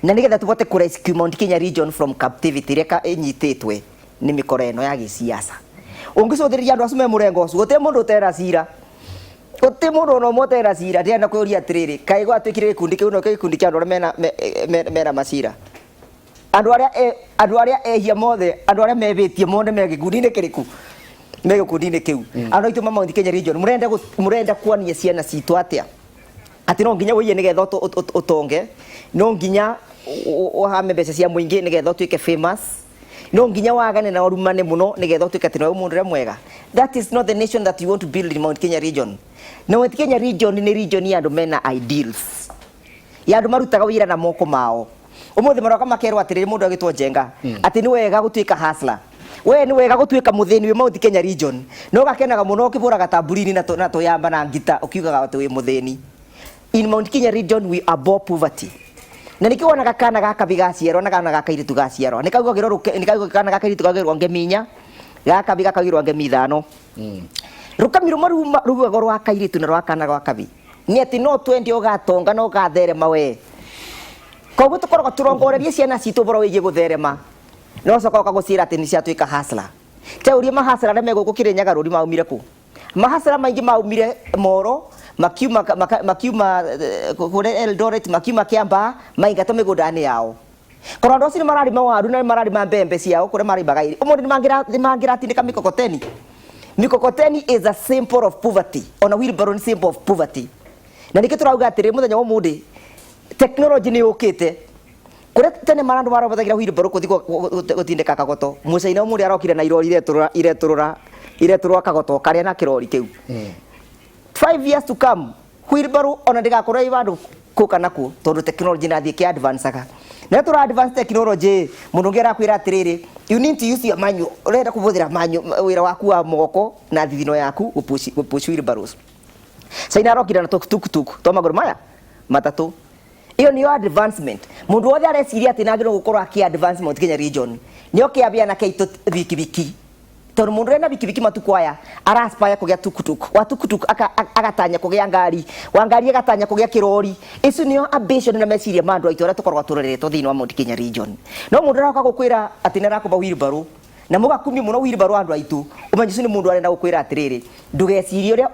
na nigetha tuvote ku rescue Mount Kenya region from captivity reka inyititwe ni mikoro eno ya gisiasa ungicuthiria andu acio me murengo ucio guti mundu utera cira uti mundu no motera cira ndienda kuria atiriri kai gwatwikire gikundi kiu no gikundi kia andu mena macira andu aria ehia mothe andu aria mebitie mothe me gikundi-ini kiriku me gikundi-ini kiu andu aitu ma Mount Kenya region murenda kuania ciana citu atia ati no nginya wiye nigetha utonge no nginya uhame mbeca cia muingi nigetha utuike famous no nginya wagane na urumane muno nigetha utuike ati no mundu mwega that is not the nation that you want to build in Mount Kenya region no Mount Kenya region ni region ya andu mena ideals ya andu marutaga wira na moko mao umuthi maroka makerwa atiriri mundu agitwo Njenga ati ni wega gutuika hustler we ni wega gutuika muthini wi Mount Kenya region no gakenaga muno ukiburaga tamburini na tuyamba na ngita ukiugaga ati wi muthini in Mount Kenya region we abhor poverty na nikiwona gakana gaka bigaciarwo na kana gaka iritu gaciarwo nikauga kana gaka iritu gagirwo ngeminya gaka bigakagirwo ngemi 5 rukamiro marugo rwa kairitu na rwa kana rwa kabi ni ati no 20 ugatonga no gatherema we koguo tukoragwo turongorerie ciana citu boro wigie gutherema no coka ukagucira ati ni ciatuika hasla tauria mahasla aria meguku Kirinyaga ruri maumire ku mahasla maingi maumire Moro makiuma kure Eldoret makiuma Kiamba maingato migundani yao korwo andu acio marari mawaru na marari mbembe ciao kure mari bagairi umundi mangira tindika mikokoteni is a symbol of poverty on a wheelbarrow symbol of poverty na nikio turauga atiri muthenya wa umundi technology ni yukite kure tene marandu marabuthagira wheelbarrow kuthi gutindika kagoto mucaina umundi arokire na irori ireturura ile turwa kagoto karia na kirori kiu 5 years to come wheelbarrow ona ndigakorwo ibandu kuka naku tondu technology na thie ki advance aka na tura advance technology mundu ngera kwira atiriri you need to use your manual urenda kuvuthira manual wira waku wa moko na thithino yaku gupush wheelbarrows saina rokira na tuk to maguru maya matatu iyo niyo advancement mundu wothe areciria ati nagiro gukorwo aki advancement Kenya region niyo kiabia na keito bikibiki tondu mundu rena bikibiki matuko aya araspire kugia tukutuk wa tukutuk agatanya kugia ngari wa ngari agatanya kugia kirori icio niyo ambition na meciria mandu aitu ara tukorwo tureretwo thini wa Mount Kenya region no mundu aroka gukwira ati narakuba wheelbarrow na mugakumia muno wheelbarrow andu aitu umenye icio ni mundu arenda gukwira atiriri ndugecirie uria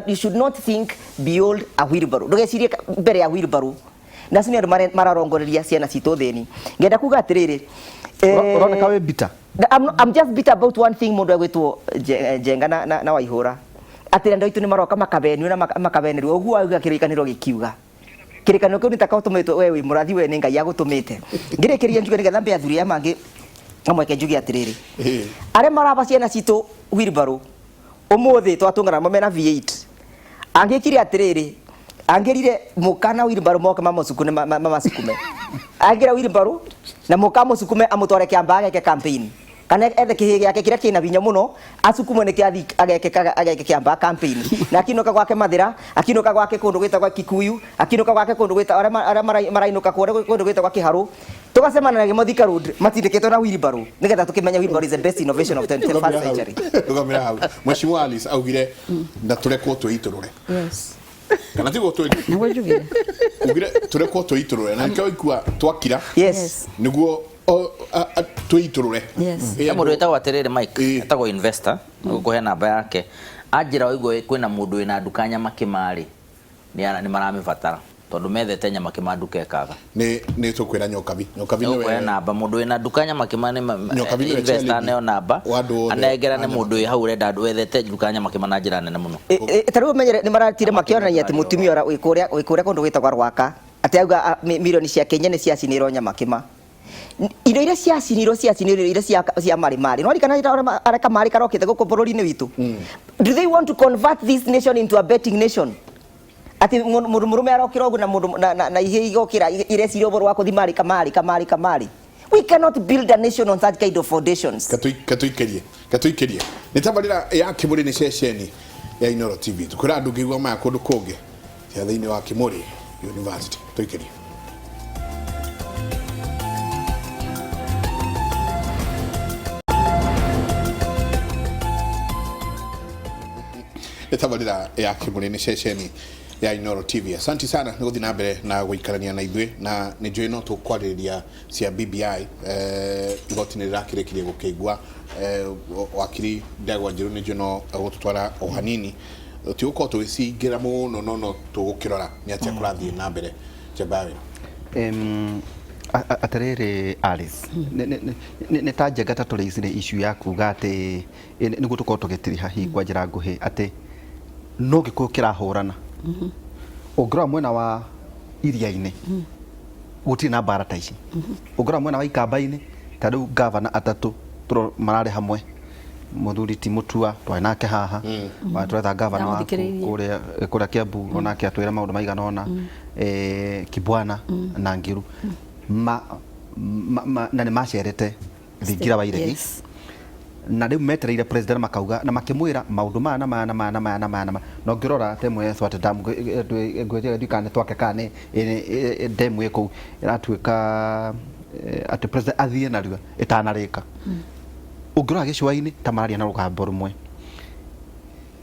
you should not think beyond a wheelbarrow ndugecirie mbere ya wheelbarrow na sini andu mararongoreria ciana citu thini ngenda kuga atiriri uroneka we bitter. I'm just bitter about one thing mundu agwitwo Jenga na Waihura atira ndoitu ni maroka makabenio na makabenerio oguo auga kirikaniro gikiuga kirikaniro kiu nitakaotumitwo wewe murathi we ni Ngai agutumite ngirikiria njuge nigetha mbe athuri ya mangi amweke njuge atiriri are maraba ciana citu wheelbarrow umuthi twatungana momena V8 angikire atiriri angirire mukana wheelbarrow moka mamasukume mamasukume angira wheelbarrow na muka musukume amutware kiamba ageke campaign kana ethe kihige yake kira kina binya muno asukumwe ne kiathi ageke kiamba campaign na akinoka gwake mathira akinoka gwake kundu gwita gwa Kikuyu akinoka gwake kundu gwita ara marainuka kundu gwita gwa Kiharu tugasemana na Gimothika road matindiketwo na wheelbarrow nigetha tukimenya wheelbarrow is the best innovation of the 21st century tugamira hau Mheshimiwa Alice augire na turekwo twiturure Yes. kana tigo twi Niguo njugire. ugire turekwo twiturure na nikio ikua twakira yes niguo twiturure Yes. mundu wetagwo atiriri Mike etagwo investor gukuhe namba yake anjira oigwo kwina mundu wina nduka nyama kimari ni maramibatara tondu methete nyama kimanduka ekaga ni tukwira nyokabi no we namba mundu wina nduka nyama kimani investor neo namba anegera ni mundu wi hau renda andu wethete nduka nyama kimana njira nene muno taru menyere ni maratire makionania ati mutumia ora wikuria kundu gwitagwa Rwaka ati auga milioni cia Kenya ni cia cinirwo nyama kima indo iria ciacinirwo iria cia mari no rikana areka mari karokite guku bururi-ini witu do they want to convert this nation into a betting nation ati murume arokira ugu na mundu na ihe igokira irecirwo boru wako thimari kamari we cannot build a nation on that kind of foundations katuikerie ni tabarira ya Kimuri ni ceceni ya Inooro TV tukura andu ngigwa maya kundu kungi ya thiini wa Kimuri University tuikerie tabarira ya Kimuri ni ceceni ya Inooro TV. Asante sana ni guthina mbere na guikarania na ithuĩ na nĩ njũĩ no tũkwarĩrĩria cia BBI igoti nĩ rĩrakĩrĩkirie gũkĩigua wakiri Ndegwa Njiru nĩ njũĩ no gũtũtwara o hanini tũgũkorwo tũgĩcingĩra mũno no tũgũkĩrora nĩ atĩa kũrathiĩ na mbere Jabawi. Atarere Alice nĩ ta Njenga ta tũrĩcire issue ya kuga atĩ nĩguo tũkorwo tũgĩtiriha hihi kwa njĩra nguhĩ atĩ no gĩkũyũ kĩrahũrana ũngĩrora mwena wa iria-inĩ gũtirĩ na mbara ta ici ũngĩrora mwena wa Ikamba-inĩ ta rĩu gavana atatũ mararĩ hamwe muthuri ti Mutua twarĩ nake haha tũretha gavana wa kũrĩa Kiambu onake atwĩra maũndũ maigana ona Kibwana na Ngiru na nĩ macerete thingira wa iregi na rĩu metereire president makauga na makĩmwĩra maũndũ maya no ngĩrora temwe swat dam ngwĩje ndikane twake kane ndemwe kũu ĩratuĩka atĩ president athiĩ narua ĩtanarĩka ũngĩrora gĩcũa-inĩ ta mararia na rũgambo rũmwe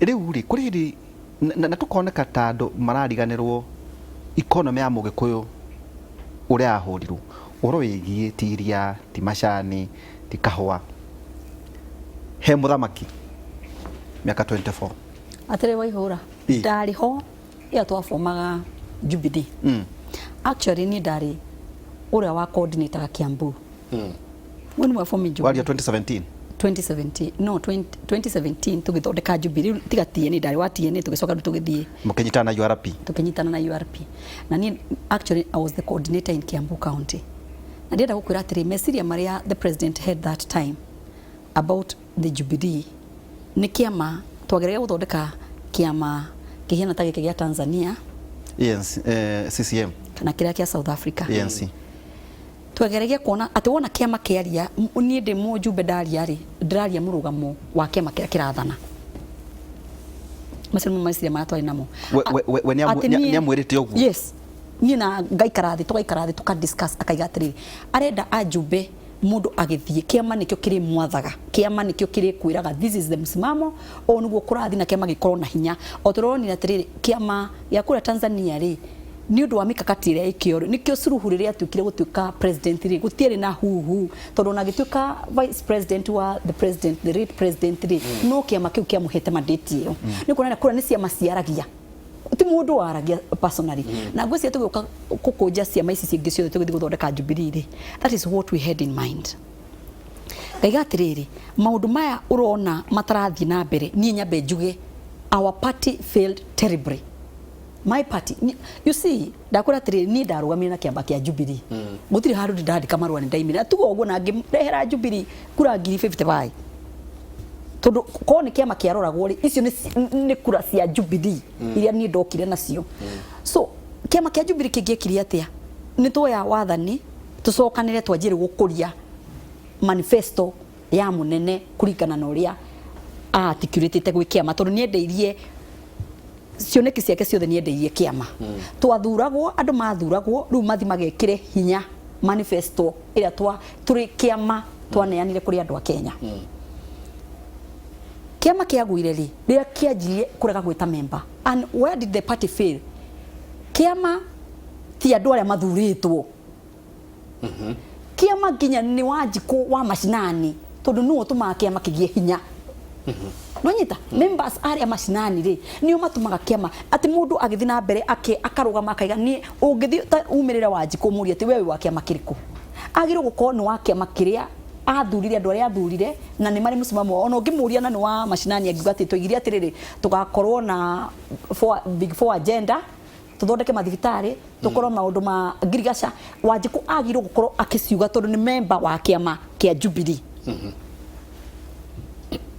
rĩu rĩ kũrĩ hĩndĩ na tũkoneka ta andũ marariganĩrwo economy ya Mũgĩkũyũ ũrĩa yahũrirwo ũhoro wĩgiĩ ti iria ti macani ti kahũa he muthamaki miaka 24 atire Waihura ndari ho ya twafomaga Jubilee actually ni ndari uria wa coordinator Kiambu when we formed Jubilee waria 2017 no 2017 tugithondeka Jubilee tigatie ni ndari wa TNA tugicoka tugithie mukinyitana na URP na ni actually I was the coordinator in Kiambu County na ndienda gukwira atiri meciria maria the president had that time about the Jubilee nĩ kĩama twageragia gũthondeka kĩama kĩhiana ta gĩkĩ gĩa Tanzania CCM kana kĩrĩa kĩa South Africa ANC twageragia kuona atĩ wona kĩama kĩaria niĩ ndĩ mũjumbe ndĩraria mũrũgamo wa kĩama kĩrĩa kĩrathana macio maciria marĩa twarĩ namo we nĩamwĩrĩte ũguo yes niĩ na ngaikara thĩ tũka-discuss akaiga atĩrĩrĩ arenda ajumbe mũndũ agĩthiĩ kĩama nĩkĩo kĩrĩ mwathaga kĩama nĩkĩo kĩrĩ kwĩraga this is the msimamo o nĩguo kũrathi na kĩama gĩkorwo na hinya o tũronire atĩrĩrĩ kĩama gĩa kũrĩa Tanzania rĩ nĩ ũndũ wa mikakati ĩrĩa ĩkĩo nĩkĩo Suluhu rĩrĩa atuĩkire gũtuĩka president rĩ gũtiarĩ na huhu tondũ ona gĩtuĩka vice president wa the late president rĩ no kĩama kĩu kĩamũhete mandate ĩyo nĩ kuonania kũrĩa nĩ ciama ciaragia ti mũndũ waragia personally na ngwĩciria tũgĩũka gũkũnja ciama ici ciĩngĩ ciothe tũgĩthiĩ gũthondeka Jubilee rĩ that is what we had in mind ngaiga atĩrĩrĩ maũndũ maya ũrona matarathiĩ na mbere niĩ nyambe njuge our party failed terribly my party you see ndakora atĩrĩrĩ niĩ ndarũgamire na kĩamba kĩa Jubilee gũtirĩ handũ ndandĩka marũa nĩ ndaimire tuga ũguo na ngĩrehera Jubilee kura 55 tondu ko ni kiama kiaroragwo ri icio ni kura cia Jubilee iria ni ndokire nacio so kiama kia Jubilee kingĩekire atia ni twoya wathani tucokanire twanjire gukuria manifesto ya munene kuringana na uria articulatete gwi kiama tondu ni endeirie cioneki ciake ciothe ni endeirie kiama twathuragwo andu mathuragwo riu mathi magekire hinya manifesto iria turi kiama twaneanire kuri andu a Kenya kiama kiagwire ri rĩrĩa kĩanjirie kũrega gwĩta member and where did the party fail kiama ti andũ arĩa mathurĩtwo kiama nginya nĩ Wanjikũ wa macinani tondũ nĩwe ũtũmaga kiama kĩgĩe hinya no nyita members arĩa macinani ri nĩo matumaga kiama atĩ mũndũ agĩthi na mbere akarũgama akaiga niĩ ũngĩthi umĩrĩra Wanjikũ mũria atĩ wewe wa kiama kĩrĩkũ agĩrĩirwo gũkorwo nĩ wa kiama kĩrĩa athurire andu aria athurire na ni mari musimamo ona ngimuria na ni wa macinani angiuga ati tũigire atiriri tugakorwo na big four agenda tuthondeke mathibitari tukorwo maundu ma ngirigaca Wanjikũ agirwo gukorwo akiciuga tondu ni member wa kiama kia Jubilee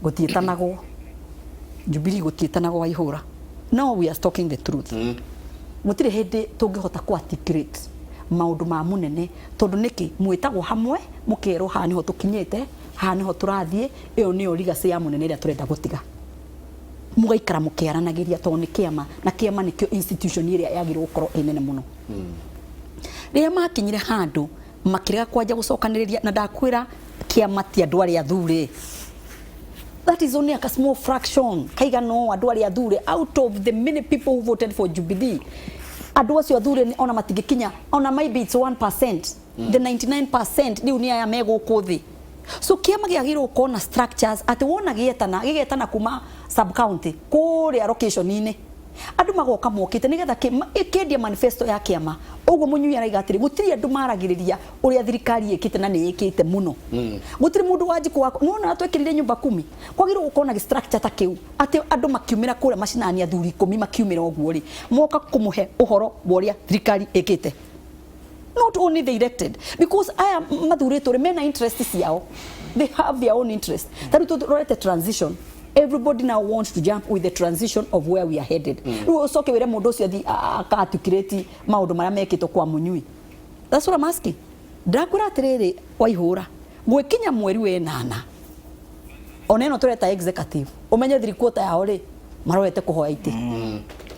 gutietanagwo Jubilee gutietanagwo Waihura no we are talking the truth mutire hindi tungihota ku articulate maundu ma munene tondu niki mwitagwo hamwe mukero ha niho tukinyete ha niho turathie iyo niyo legacy ya munene ria turenda gutiga mugaikara mukiaranagiria tondu ni kiama na kiama nikio institution iria yagirwo gukorwo inene muno ria makinyire handu makirega kwanja gucokaniriria na ndakwira kiama ti andu aria athure that is only a small fraction kaiga no andu aria athure out of the many people who voted for Jubilee andu acio athure ni ona matingikinya ona maybe it's 1% the 99% riu ni aya megukuthi so kiama giagirwo kona structures ati wona gigetana kuma sub county kuria location ine andu magoka mokite nigetha ikendia manifesto ya kiama uguo munyui araiga atiri gutiri andu maragiriria uria thirikari ikite na ni ikite muno gutiri mundu Wanjikũ wako nona atwekirire nyumba 10 kwagirwo gukona structure ta kiu ati andu makiumira kure macinani athuri 10 makiumira uguo ri moka kumuhe uhoro boria thirikari ikite not only they elected because aya mathuritwo mena interest ciao they have their own interest that to the transition everybody now wants to jump with the transition of where we are headed riu soke wire mundu ucio athi akaarticulate maundu maria mekitwo kwa munyui that's what I'm asking ndakura atiriri Waihura gwikinya mweri we 8 oneno tureta executive umenye thirikota yao ri maroete kuhoya ite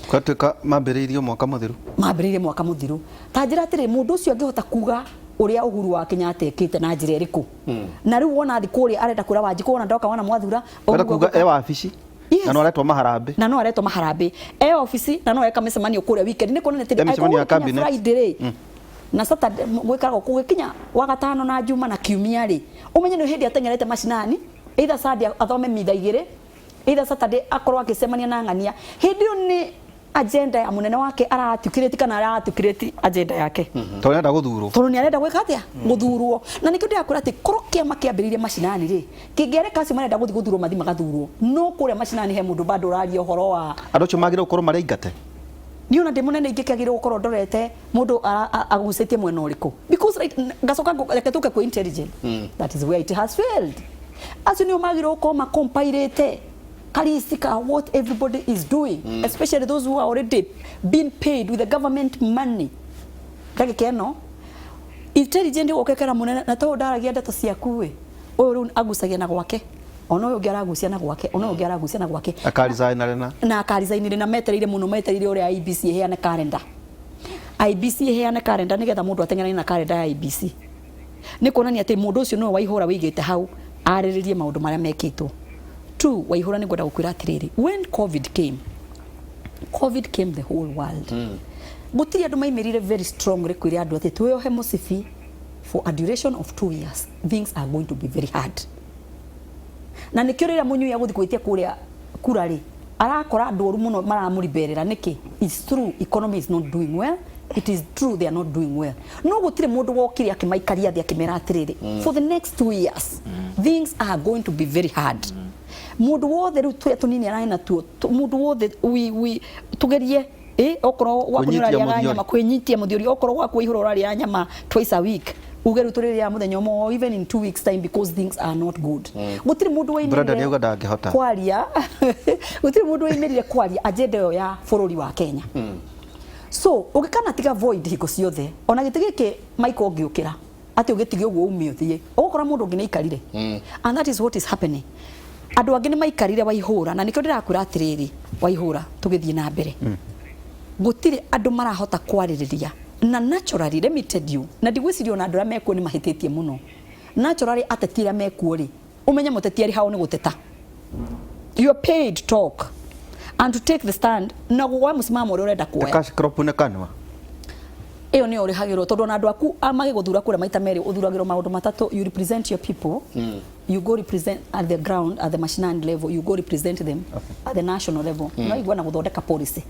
kwatuika mambiriirio mwaka muthiru ta njira atiri mundu ucio angihota kuga uria Uhuru wa Kenyatta ekite na njira iriku na riu wona thi kuria arenda kura Wanjikũ wona ndoka wana mwathura kuga wabici na no aretwo maharambe office na no eka micemanio kuria weekend ni kuona neti Friday na Saturday gwikarago kugikinya wa gatano na Juma na Kiumia ri umenye no hindi atengerete macinani either Sunday athome mitha igire either Saturday akorwo akicemania na ng'ania hindi ni agenda ya munene wake aratiukireti kana aratiukireti agenda yake tonenda guthurwo tondu ni arenda gwika atia guthurwo na nikio ndiakura ati koro kiama kiambiririe macinani ri kingereka acio marenda guthi guthurwo mathi magathurwo no kuria macinani he mundu bado raria uhoro wa andu acio magire gukorwo maraingate ni ona ndimunene ingikagire gukorwo ndorete mundu agucetie mwena uriku because right ngacoka reke tuke ku intelligent that is where it has failed acio ni magire gukorwo makompairete karisika what everybody is doing, especially those who are already being paid with the government money. Ndagika ino intelligent okekera munene na to ndaragia ndeto ciaku we uyu riu agucagia na gwake ona uyu ngiragucia na gwake ona uyu ngiragucia na gwake akarizainire na metereire muno metereire uria IBC heane calendar. IBC heane calendar nigetha mundu ateng'erane na calendar ya IBC ni kuonania ati mundu ucio no waihura wigite hau ariririe maundu maria mekitwo tu waihura ni gwenda gukwira atiriri when covid came the whole world gutiri andu maimirire very strongly kwire andu ati tuyohe musibi for a duration of 2 years things are going to be very hard na nikio rira munyu ya guthi kwitia kuria kurari arakora andu oru muno maramuriberera niki it's true economy is not doing well. It is true they are not doing well. No gutire mundu wokiri akimaikaria thi akimera atiriri for the next 2 years things are going to be very hard. Mundu wothe riu tunini araina tuo mundu wothe we tugerie okoro wakunyuraria nyama kwenyitia muthiori okoro wakuihura uraria nyama twice a week ugeru turiria muthenya mo even in 2 weeks time because things are not good. Gutire mundu wainire kwaria gutire mundu wainire kwaria agenda yo ya bũrũri wa Kenya. So ugikana tiga void hiko ciothe ona gitigike Michael ngiukira ati ugitige uguo umiothie ugukora mundu ngi neikarire and that is what is happening. Andu angi ni maikarire waihura na nikio ndirakwira atiriri waihura tugithie na mbere gutire andu marahota kwaririria na naturally let me tell you na ndigwicirio na andu aria mekuo ni mahititie muno naturally ateti aria mekuo ri umenye muteti ari hao ni guteta you are paid to talk and to take the stand na gwa musimamo uri urenda kuoya cash crop ne kanwa iyo ni uri hagiro tondu na andu aku amage guthura kure maita meri uthuragiro maundu matatu you represent your people you go represent at the ground at the mashinani level you go represent them at the national level no igwa na guthondeka policy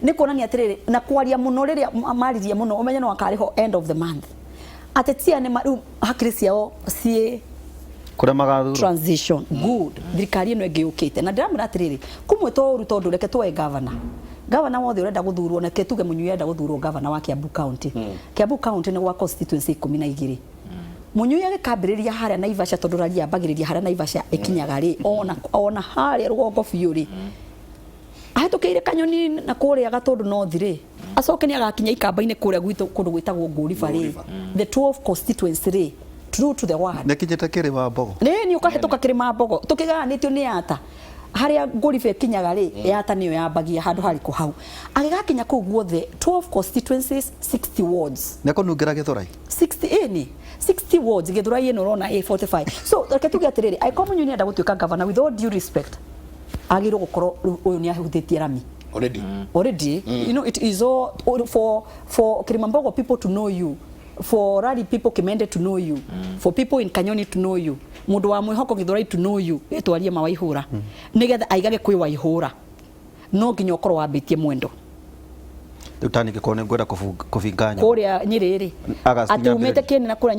ni kuonania atiriri na kwaria muno riria mariria muno umenye no akariho end of the month atetia ne maru hakiri ciao cie kura magathuru transition good thirikari ino ngiukite na ndiramira atiriri kumwe toru tondu reke twoe governor wothe urenda guthurwo na ketuge munyu yenda guthurwo governor wa Kiambu County Kiambu County ni gwa constituency 12 munyu yagikambiriria haria Naivasha tondu raria ambagiriria haria Naivasha ikinyaga ri ona haria rugongo biuri ahitukiire kanyoni na kuria gatondu no thire acoke ni agakinya ikamba-ini kuria gwitu kundu gwitagwo Nguriba the 12 constituency ri true to the word nekinyete kirima mbogo ni ukahituka kirima mbogo tukiganitio ni ata haria Nguriba kinyaga ri yata niyo yambagia handu hariku hau agigakinya ku guothe 12 constituencies 60 wards neko nungira Githurai 60 ni 60 wards Githurai ino rona A45 so reke tuge atiriri I come you enda gutuika governor with all due respect agiro gukoro uyu ni ahuthitie rami already you know it is all for Kirimambogo people to know you for Rari people Kimende to know you for people in Kanyoni to know you mundu wa mwihoko Githurai to know you etwarie mawaihura nigetha aigage kwi waihura no nginya ukorwo wambitie mwendo utani gikone ngwenda kufinganya kuria Nyeri ri ati umete kene na kuria